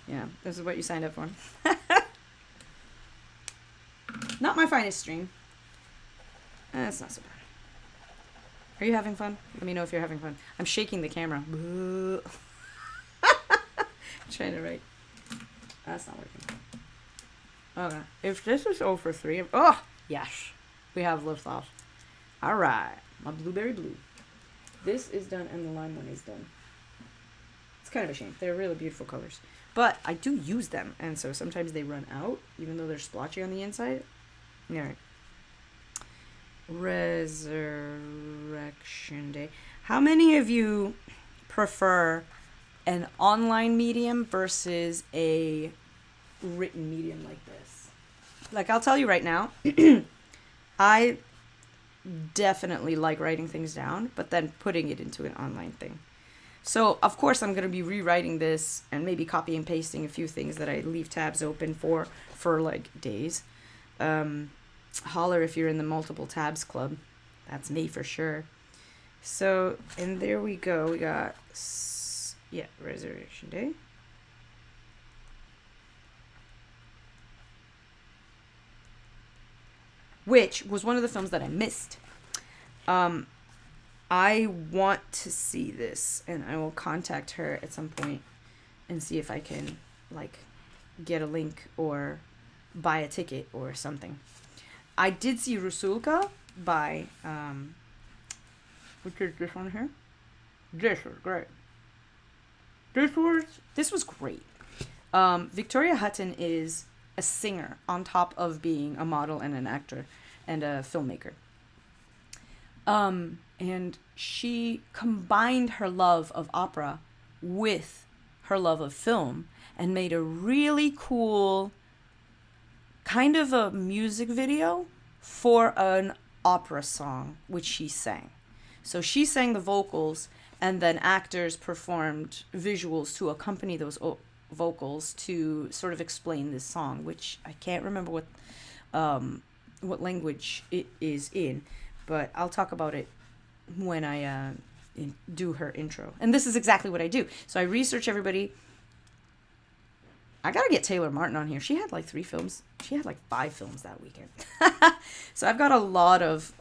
Yeah, this is what you signed up for. Not my finest stream. That's not so bad. Are you having fun? Let me know if you're having fun. I'm shaking the camera. Trying to write. That's not working. Okay. If this is 0 for 3. Oh, yes. We have liftoff. All right. My blueberry blue. This is done and the lime one is done. It's kind of a shame. They're really beautiful colors. But I do use them. And so sometimes they run out, even though they're splotchy on the inside. All right. Resurrection Day. How many of you prefer an online medium versus a written medium like this? Like, I'll tell you right now, I definitely like writing things down, but then putting it into an online thing. So, of course, I'm going to be rewriting this and maybe copy and pasting a few things that I leave tabs open for like days. Holler if you're in the multiple tabs club. That's me for sure. So, and there we go. We got, yeah, Resurrection Day. Which was one of the films that I missed. I want to see this, and I will contact her at some point and see if I can, like, get a link or buy a ticket or something. I did see Rusulka by, which is this one here. This was great. This was great. Victoria Hutton is a singer on top of being a model and an actor and a filmmaker. And she combined her love of opera with her love of film and made a really cool kind of a music video for an opera song, which she sang. So she sang the vocals, and then actors performed visuals to accompany those vocals to sort of explain this song, which I can't remember what language it is in, but I'll talk about it when I do her intro. And this is exactly what I do. So I research everybody. I gotta get Taylor Martin on here. She had like 3 films. She had like 5 films that weekend. So I've got a lot of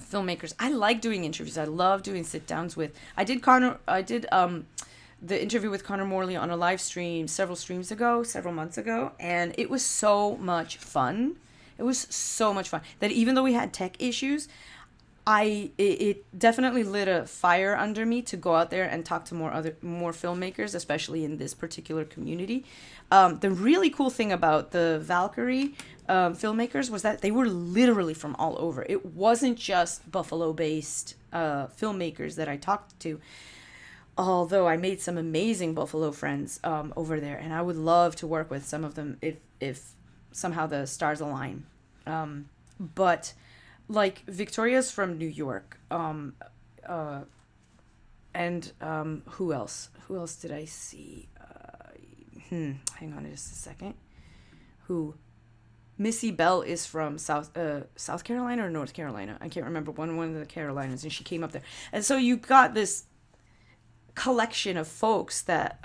filmmakers. I like doing interviews. I love doing sit downs with. I did the interview with Connor Morley on a live stream several months ago, and it was so much fun. It was so much fun that even though we had tech issues, it definitely lit a fire under me to go out there and talk to more filmmakers, especially in this particular community. The really cool thing about the Valkyrie filmmakers was that they were literally from all over. It wasn't just Buffalo-based filmmakers that I talked to, although I made some amazing Buffalo friends over there, and I would love to work with some of them if somehow the stars align. But like Victoria's from New York, and who else? Who else did I see? Hang on just a second. Missy Bell is from South Carolina or North Carolina. I can't remember, one of the Carolinas, and she came up there. And so you got this collection of folks that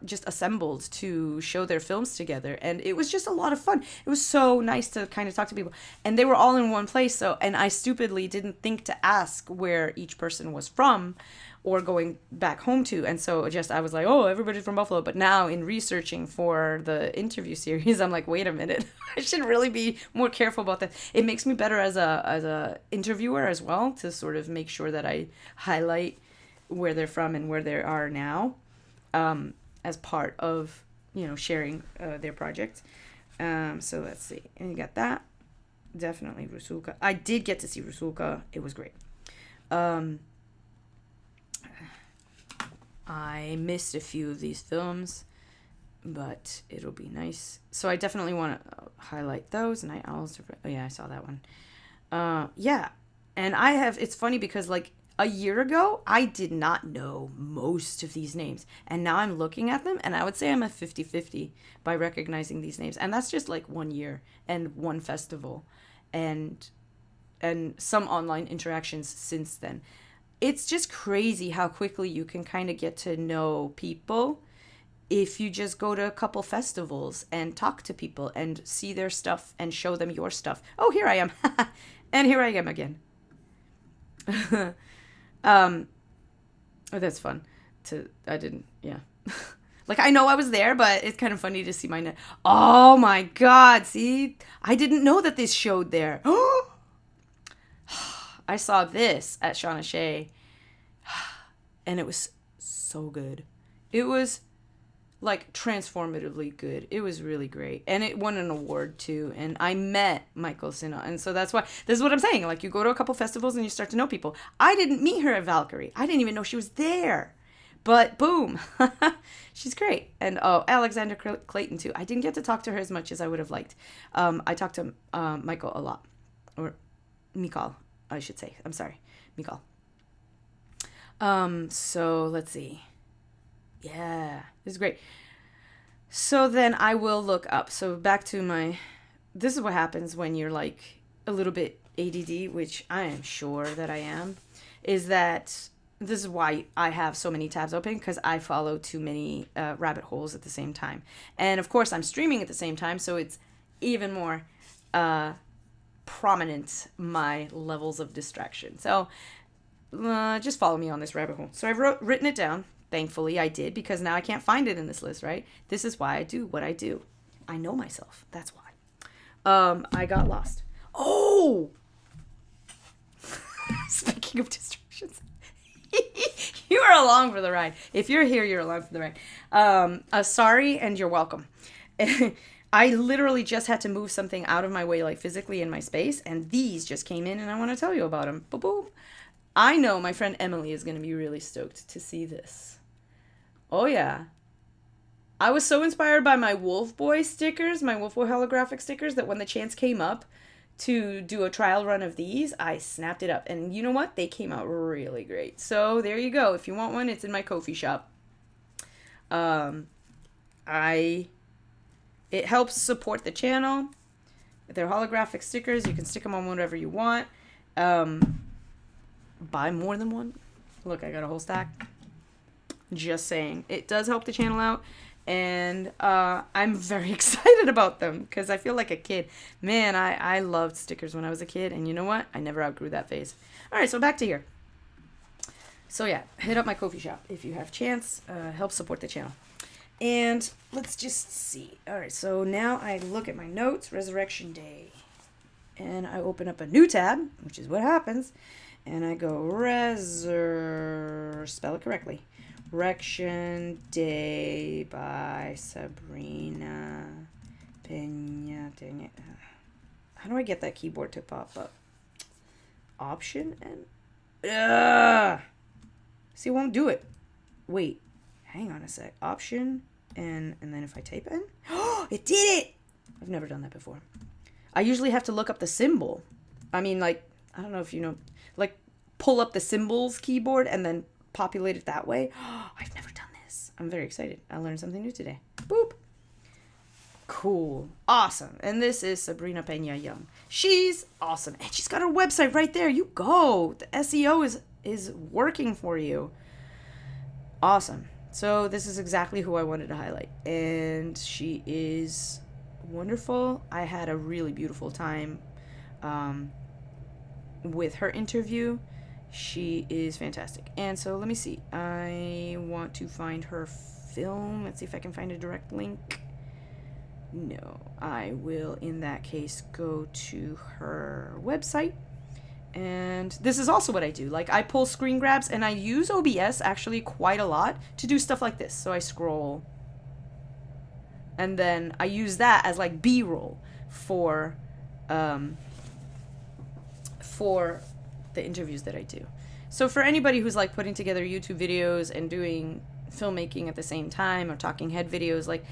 just assembled to show their films together, and it was just a lot of fun. It was so nice to kind of talk to people, and they were all in one place. And I stupidly didn't think to ask where each person was from or going back home to, and so I was like, oh, everybody's from Buffalo. But now in researching for the interview series, I'm like, wait a minute, I should really be more careful about that. It makes me better as a interviewer as well, to sort of make sure that I highlight where they're from and where they are now, as part of, sharing their project. So let's see. And you got that. Definitely Rusulka. I did get to see Rusulka. It was great. I missed a few of these films. but it'll be nice. So I definitely want to highlight those. Night Owls. Oh yeah, I saw that one. Yeah. And it's funny because like a year ago, I did not know most of these names. And now I'm looking at them and I would say I'm at 50-50 by recognizing these names. And that's just like 1 year and one festival and some online interactions since then. It's just crazy how quickly you can kind of get to know people if you just go to a couple festivals and talk to people and see their stuff and show them your stuff. Oh, here I am. And here I am again. Oh, that's fun. Like, I know I was there, but it's kind of funny to see my net. Oh my God. See, I didn't know that this showed there. I saw this at Shauna Shea and it was so good. It was like transformatively good. It was really great. And it won an award too. And I met Michael Sina. And so that's why, this is what I'm saying. Like, you go to a couple festivals and you start to know people. I didn't meet her at Valkyrie. I didn't even know she was there. But boom, she's great. And Alexander Clayton too. I didn't get to talk to her as much as I would have liked. I talked to Michael a lot. Or Mikal, I should say. I'm sorry. Mikal. So let's see. Yeah, this is great. So then I will look up. So back to this is what happens when you're like a little bit ADD, which I am sure that I am, is that this is why I have so many tabs open, because I follow too many rabbit holes at the same time. And of course I'm streaming at the same time, so it's even more prominent, my levels of distraction. So just follow me on this rabbit hole. So I've written it down. Thankfully, I did, because now I can't find it in this list, right? This is why I do what I do. I know myself. That's why. I got lost. Oh! Speaking of distractions. You are along for the ride. If you're here, you're along for the ride. Sorry, and you're welcome. I literally just had to move something out of my way, like physically in my space, and these just came in, and I want to tell you about them. Boom. I know my friend Emily is going to be really stoked to see this. Oh, yeah. I was so inspired by my Wolf Boy stickers, my Wolf Boy holographic stickers, that when the chance came up to do a trial run of these, I snapped it up. And you know what? They came out really great. So there you go. If you want one, it's in my Ko-fi shop. It helps support the channel. They're holographic stickers. You can stick them on whatever you want. Buy more than one. Look, I got a whole stack. Just saying. It does help the channel out. And I'm very excited about them because I feel like a kid. Man, I loved stickers when I was a kid. And you know what? I never outgrew that phase. All right, so back to here. So yeah, hit up my Ko-fi shop if you have chance. Help support the channel. And let's just see. All right, so now I look at my notes. Resurrection Day. And I open up a new tab, which is what happens. And I go spell it correctly. Resurrection Day by Sabrina Pena. Dang it. How do I get that keyboard to pop up? Option and see, it won't do it. Wait, hang on a sec. Option and then if I type in, oh, it did it. I've never done that before. I usually have to look up the symbol. I mean, like, I don't know if you know, like, pull up the symbols keyboard and then populate it that way. I've never done this. I'm very excited. I learned something new today. Boop. Cool. Awesome. And this is Sabrina Pena Young. She's awesome. And she's got her website right there. You go. The SEO is working for you. Awesome. So this is exactly who I wanted to highlight. And she is wonderful. I had a really beautiful time with her interview. She is fantastic. And so let me see. I want to find her film. Let's see if I can find a direct link. No, I will in that case go to her website. And this is also what I do. Like, I pull screen grabs and I use OBS actually quite a lot to do stuff like this. So I scroll and then I use that as like B-roll for the interviews that I do. So for anybody who's like putting together YouTube videos and doing filmmaking at the same time or talking head videos. Like,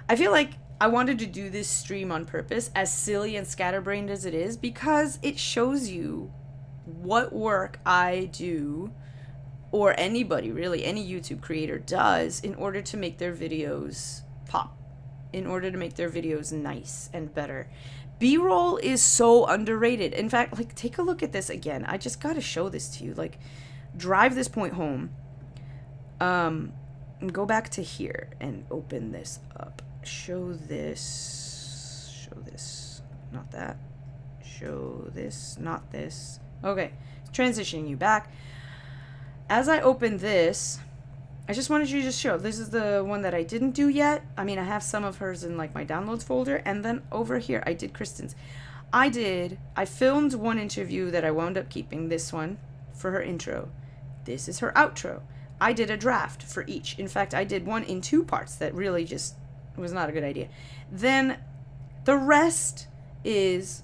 I feel like I wanted to do this stream on purpose, as silly and scatterbrained as it is, because it shows you what work I do, or anybody really, any YouTube creator does, in order to make their videos pop, in order to make their videos nice and better. B-roll is so underrated. In fact, like, take a look at this again. I just gotta show this to you. Like, drive this point home. And go back to here and open this up. Show this, not that. Show this, not this. Okay, transitioning you back. As I open this, I just wanted you to just show. This is the one that I didn't do yet. I mean, I have some of hers in like my downloads folder. And then over here, I did Kristen's. I filmed one interview that I wound up keeping, this one, for her intro. This is her outro. I did a draft for each. In fact, I did one in 2 parts that really just was not a good idea. Then the rest is,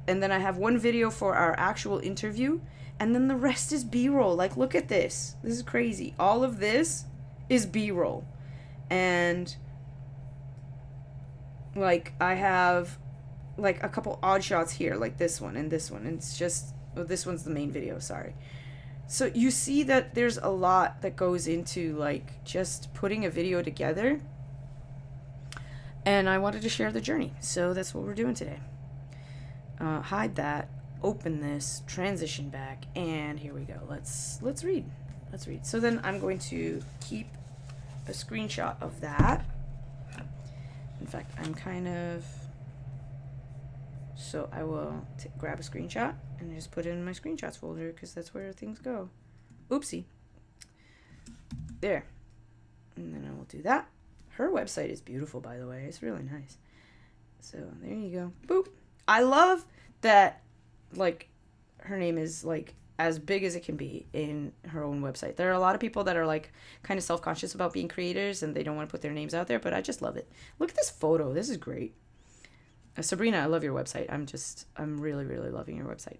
and then I have one video for our actual interview, and then the rest is B-roll. Like, look at this. This is crazy. All of this is B-roll. And, like, I have, like, a couple odd shots here, like this one and this one. And it's just, oh, this one's the main video, sorry. So you see that there's a lot that goes into, like, just putting a video together. And I wanted to share the journey. So that's what we're doing today. Hide that. Open this, transition back, and here we go. Let's read. So then I'm going to keep a screenshot of that. In fact, so I will grab a screenshot and just put it in my screenshots folder, because that's where things go. Oopsie. There. And then I will do that. Her website is beautiful, by the way. It's really nice. So there you go. Boop. I love that, like, her name is, like, as big as it can be in her own website. There are a lot of people that are, like, kind of self-conscious about being creators and they don't want to put their names out there, but I just love it. Look at this photo. This is great. Sabrina, I love your website. I'm really, really loving your website.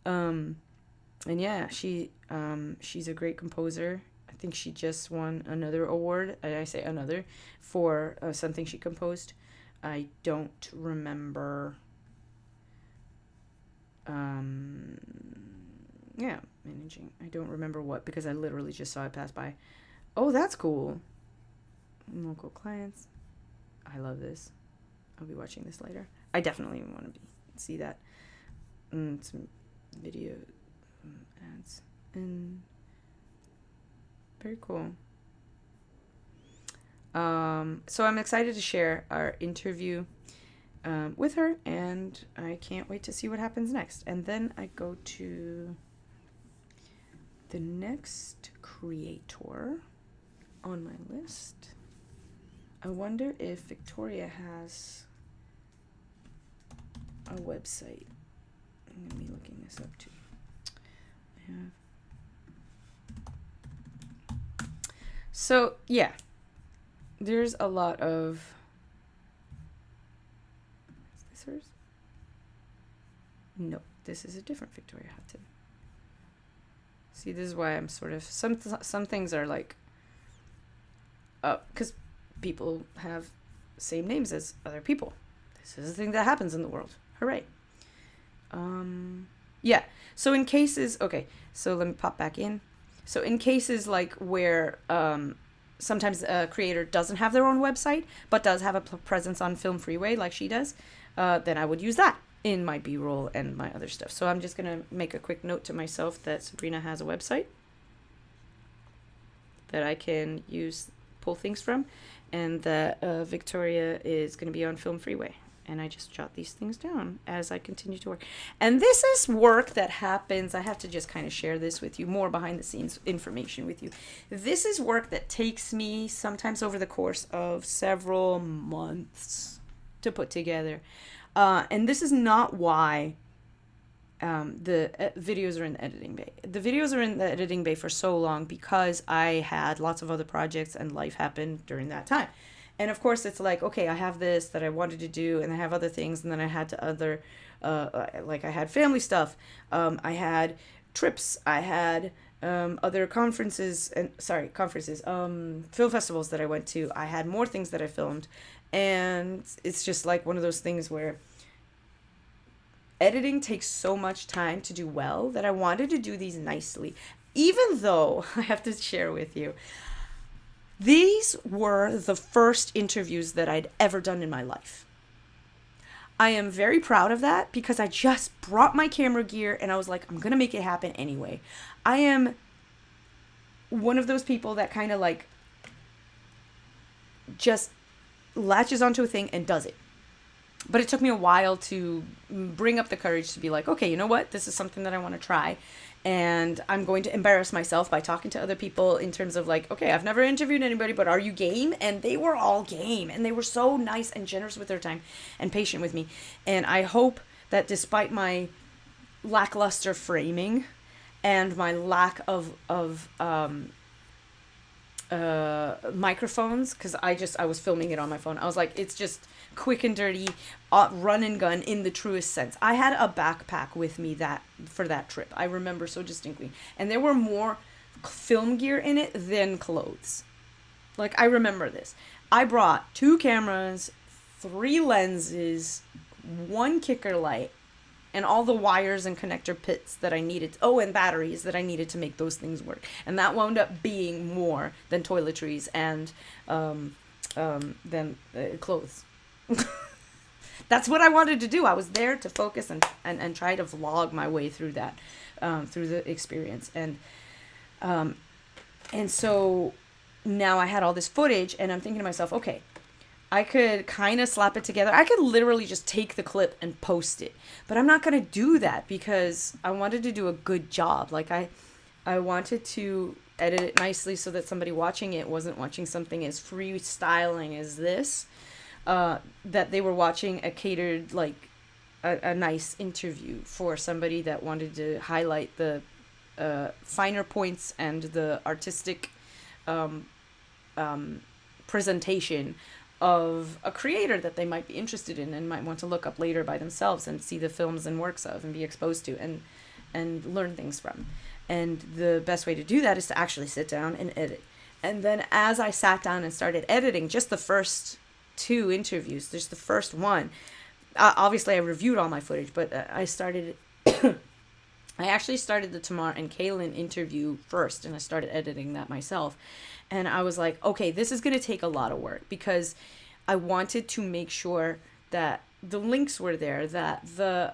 And yeah, she's a great composer. I think she just won another award. I say another for something she composed. I don't remember. Yeah, managing. I don't remember what, because I literally just saw it pass by. Oh, that's cool. Local clients. I love this. I'll be watching this later. I definitely want to see that. Some video ads. And very cool. So I'm excited to share our interview with her, and I can't wait to see what happens next. And then I go to the next creator on my list. I wonder if Victoria has a website. I'm going to be looking this up too. I have. So, yeah. There's a lot of... Is this hers? No, this is a different Victoria Hutton. See, this is why I'm sort of... Some things are like... because people have same names as other people. This is a thing that happens in the world. Hooray. Yeah. So in cases... Okay, so let me pop back in. So in cases like where... sometimes a creator doesn't have their own website, but does have a presence on Film Freeway like she does, then I would use that in my B-roll and my other stuff. So I'm just going to make a quick note to myself that Sabrina has a website that I can pull things from, and that Victoria is going to be on Film Freeway. And I just jot these things down as I continue to work. And this is work that happens. I have to just kind of share this with you, more behind the scenes information with you. This is work that takes me sometimes over the course of several months to put together. And this is not why the videos are in the editing bay. The videos are in the editing bay for so long because I had lots of other projects and life happened during that time. And of course, it's like, okay, I have this that I wanted to do, and I have other things, and then I had to like I had family stuff, I had trips, I had other film festivals that I went to, I had more things that I filmed. And it's just like one of those things where editing takes so much time to do well that I wanted to do these nicely. Even though I have to share with you, these were the first interviews that I'd ever done in my life. I am very proud of that because I just brought my camera gear and I was like, I'm going to make it happen anyway. I am one of those people that kind of like just latches onto a thing and does it. But it took me a while to bring up the courage to be like, okay, you know what? This is something that I want to try. And I'm going to embarrass myself by talking to other people in terms of like, okay, I've never interviewed anybody, but are you game? And they were all game. And they were so nice and generous with their time and patient with me. And I hope that despite my lackluster framing and my lack of microphones, because I was filming it on my phone. I was like, it's just quick and dirty, run and gun in the truest sense. I had a backpack with me for that trip. I remember so distinctly. And there were more film gear in it than clothes. Like, I remember this. I brought 2 cameras, 3 lenses, 1 kicker light, and all the wires and connector pits that I needed. Oh, and batteries that I needed to make those things work. And that wound up being more than toiletries and than clothes. That's what I wanted to do. I was there to focus and try to vlog my way through that, through the experience. And so now I had all this footage and I'm thinking to myself, okay, I could kind of slap it together. I could literally just take the clip and post it. But I'm not going to do that because I wanted to do a good job. Like I wanted to edit it nicely so that somebody watching it wasn't watching something as freestyling as this. That they were watching a catered, like a nice interview for somebody that wanted to highlight the finer points and the artistic presentation of a creator that they might be interested in and might want to look up later by themselves and see the films and works of and be exposed to and learn things from. And the best way to do that is to actually sit down and edit. And then as I sat down and started editing, just the first 2 interviews, just the first one, obviously I reviewed all my footage, but I actually started the Tamar and Kaylin interview first, and I started editing that myself. And I was like, okay, this is going to take a lot of work because I wanted to make sure that the links were there, that the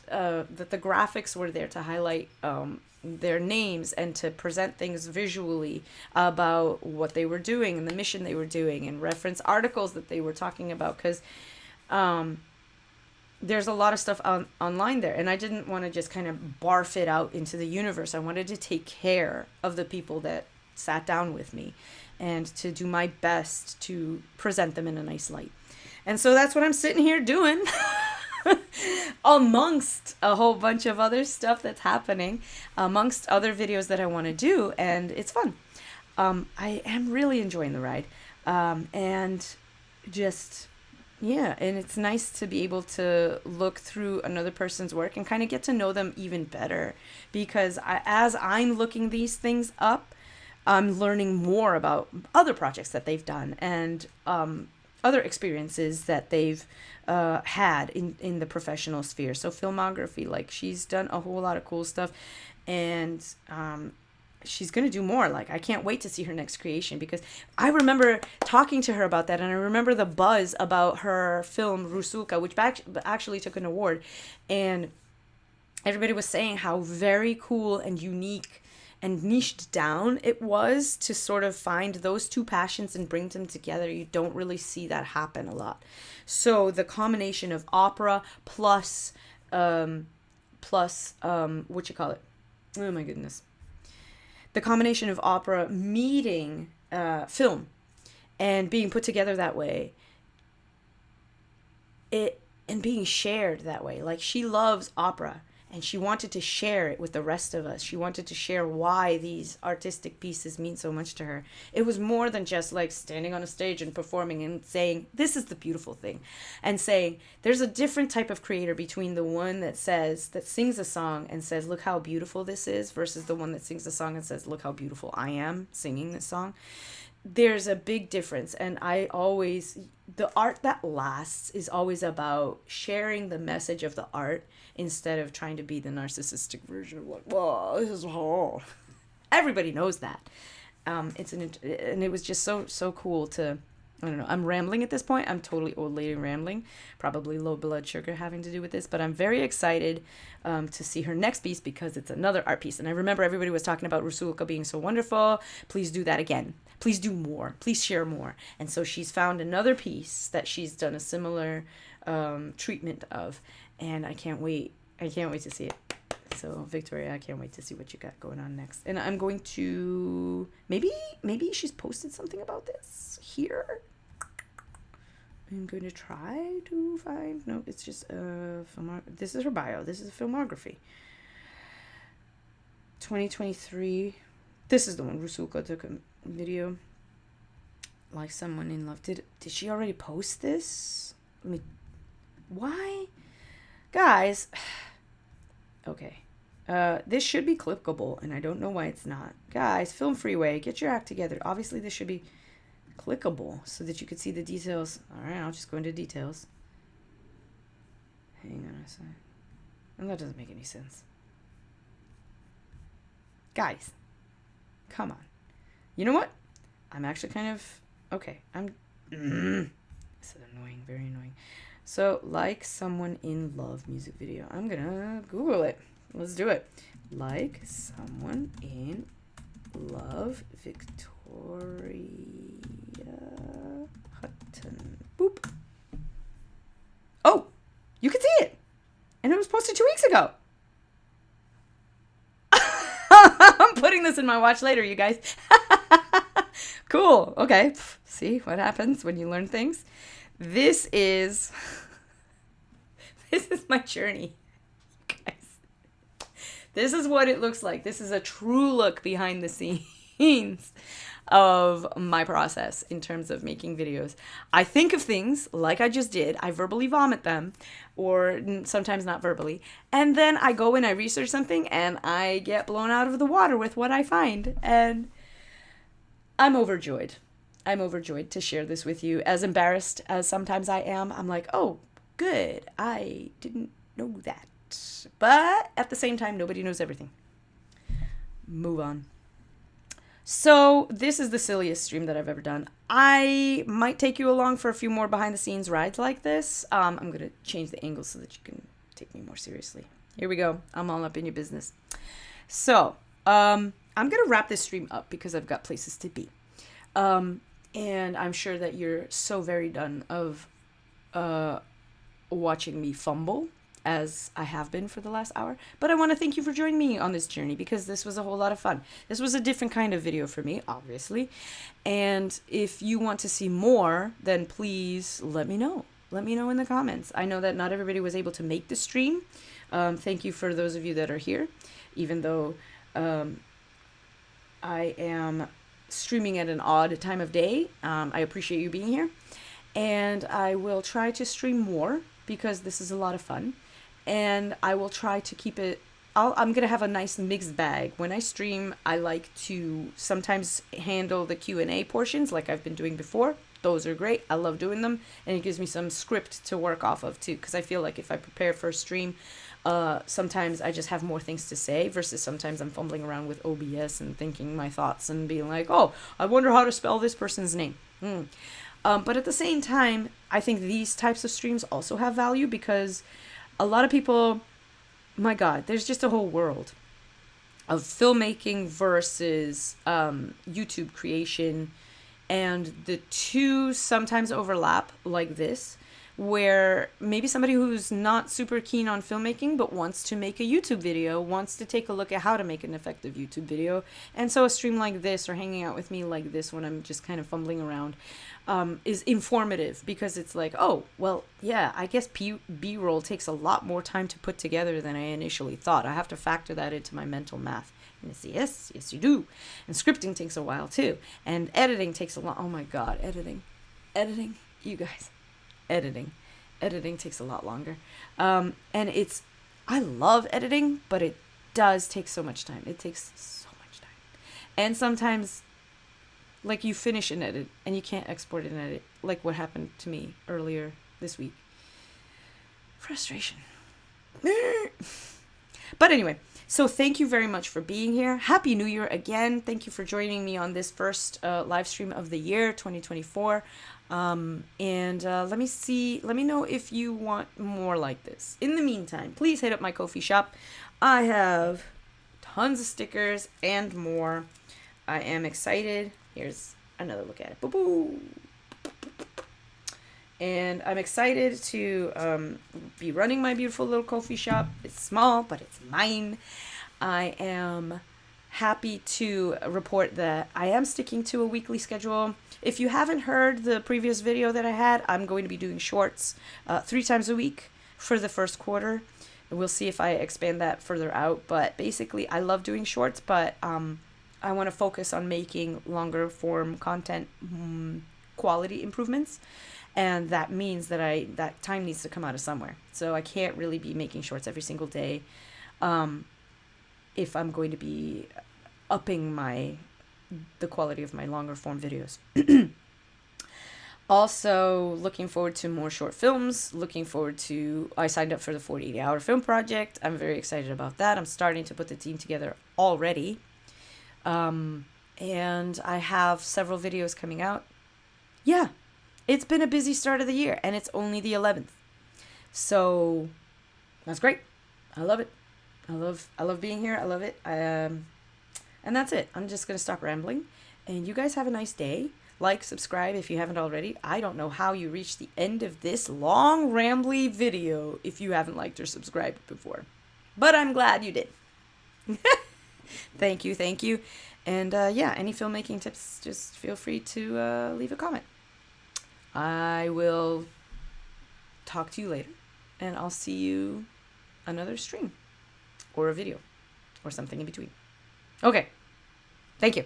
graphics were there to highlight their names and to present things visually about what they were doing and the mission they were doing and reference articles that they were talking about, because there's a lot of stuff online there, and I didn't want to just kind of barf it out into the universe. I wanted to take care of the people that sat down with me and to do my best to present them in a nice light. And so that's what I'm sitting here doing amongst a whole bunch of other stuff that's happening, amongst other videos that I want to do, and it's fun. I am really enjoying the ride, and just yeah, and it's nice to be able to look through another person's work and kind of get to know them even better, because as I'm looking these things up, I'm learning more about other projects that they've done and other experiences that they've had in the professional sphere. So filmography, like she's done a whole lot of cool stuff, and she's going to do more. Like, I can't wait to see her next creation, because I remember talking to her about that, and I remember the buzz about her film Rusulka, which actually took an award, and everybody was saying how very cool and unique and niched down it was to sort of find those 2 passions and bring them together. You don't really see that happen a lot. So the combination of opera plus what you call it? Oh my goodness. The combination of opera meeting film and being put together that way, and being shared that way. Like, she loves opera and she wanted to share it with the rest of us. She wanted to share why these artistic pieces mean so much to her. It was more than just like standing on a stage and performing and saying, this is the beautiful thing, and saying there's a different type of creator between the one that sings a song and says, look how beautiful this is, versus the one that sings a song and says, look how beautiful I am singing this song. There's a big difference. And the art that lasts is always about sharing the message of the art instead of trying to be the narcissistic version of like, whoa, this is hard. Everybody knows that. And it was just so cool to, I don't know, I'm rambling at this point. I'm totally old lady rambling, probably low blood sugar having to do with this, but I'm very excited to see her next piece because it's another art piece. And I remember everybody was talking about Rusulka being so wonderful. Please do that again. Please do more. Please share more. And so she's found another piece that she's done a similar treatment of, and I can't wait. I can't wait to see it. So Victoria, I can't wait to see what you got going on next. And I'm going to, maybe she's posted something about this here. I'm going to try to find, no, it's just this is her bio. This is a filmography. 2023. This is the one Rusulka took a video. Like Someone in Love. Did she already post this? Why? Guys. Okay. This should be clickable, and I don't know why it's not. Guys, Film Freeway, get your act together. Obviously, this should be clickable so that you could see the details. All right, I'll just go into details. Hang on a second. And that doesn't make any sense. Guys, come on. You know what? I'm actually kind of... Okay, this is annoying, very annoying. So, Like Someone in Love music video. I'm gonna Google it. Let's do it. Like Someone in Love, Victoria Hutton. Boop. Oh, you can see it. And it was posted 2 weeks ago. I'm putting this in my watch later, you guys. Cool. Okay. See what happens when you learn things. This is my journey, guys. This is what it looks like. This is a true look behind the scenes of my process in terms of making videos. I think of things like I just did. I verbally vomit them, or sometimes not verbally. And then I go and I research something and I get blown out of the water with what I find. And I'm overjoyed. I'm overjoyed to share this with you. As embarrassed as sometimes I am, I'm like, oh, good. I didn't know that. But at the same time, nobody knows everything. Move on. So this is the silliest stream that I've ever done. I might take you along for a few more behind the scenes rides like this. I'm going to change the angle so that you can take me more seriously. Here we go. I'm all up in your business. So I'm going to wrap this stream up because I've got places to be. And I'm sure that you're so very done of watching me fumble, as I have been for the last hour. But I want to thank you for joining me on this journey because this was a whole lot of fun. This was a different kind of video for me, obviously. And if you want to see more, then please let me know. Let me know in the comments. I know that not everybody was able to make the stream. Thank you for those of you that are here, even though I am streaming at an odd time of day. I appreciate you being here. And I will try to stream more because this is a lot of fun. And I will try to keep it, I'm going to have a nice mixed bag. When I stream, I like to sometimes handle the Q&A portions like I've been doing before. Those are great. I love doing them. And it gives me some script to work off of too. Because I feel like if I prepare for a stream, sometimes I just have more things to say versus sometimes I'm fumbling around with OBS and thinking my thoughts and being like, oh, I wonder how to spell this person's name. But at the same time, I think these types of streams also have value because a lot of people, my God, there's just a whole world of filmmaking versus YouTube creation, and the two sometimes overlap like this, where maybe somebody who's not super keen on filmmaking but wants to make a YouTube video, wants to take a look at how to make an effective YouTube video. And so a stream like this, or hanging out with me like this when I'm just kind of fumbling around, is informative, because it's like, oh, well, yeah, I guess B-roll takes a lot more time to put together than I initially thought. I have to factor that into my mental math. And it's yes, you do. And scripting takes a while too. And editing takes a lot. Oh my God, editing, you guys. Editing takes a lot longer, and I love editing, but it does take so much time. It takes so much time, and sometimes, like, you finish an edit and you can't export an edit, like what happened to me earlier this week. Frustration. But anyway, so thank you very much for being here. Happy New Year again. Thank you for joining me on this first live stream of the year 2024. Let me know if you want more like this. In the meantime, please hit up my Ko-fi shop. I have tons of stickers and more. I am excited. Here's another look at it. Boo-boo. And I'm excited to be running my beautiful little Ko-fi shop. It's small, but it's mine. I am happy to report that I am sticking to a weekly schedule. If you haven't heard the previous video that I had, I'm going to be doing shorts 3 times a week for the first quarter. We'll see if I expand that further out. But basically, I love doing shorts, but I want to focus on making longer form content quality improvements. And that means that that time needs to come out of somewhere. So I can't really be making shorts every single day if I'm going to be upping the quality of my longer form videos. Also, looking forward to more short films. I signed up for the 48-hour film project. I'm very excited about that. I'm starting to put the team together already. And I have several videos coming out. Yeah, it's been a busy start of the year, and it's only the 11th. So that's great. I love it. I love being here. I love it. And that's it. I'm just going to stop rambling. And you guys have a nice day. Like, subscribe if you haven't already. I don't know how you reached the end of this long, rambly video if you haven't liked or subscribed before. But I'm glad you did. Thank you. And any filmmaking tips, just feel free to leave a comment. I will talk to you later. And I'll see you another stream. Or a video. Or something in between. Okay. Thank you.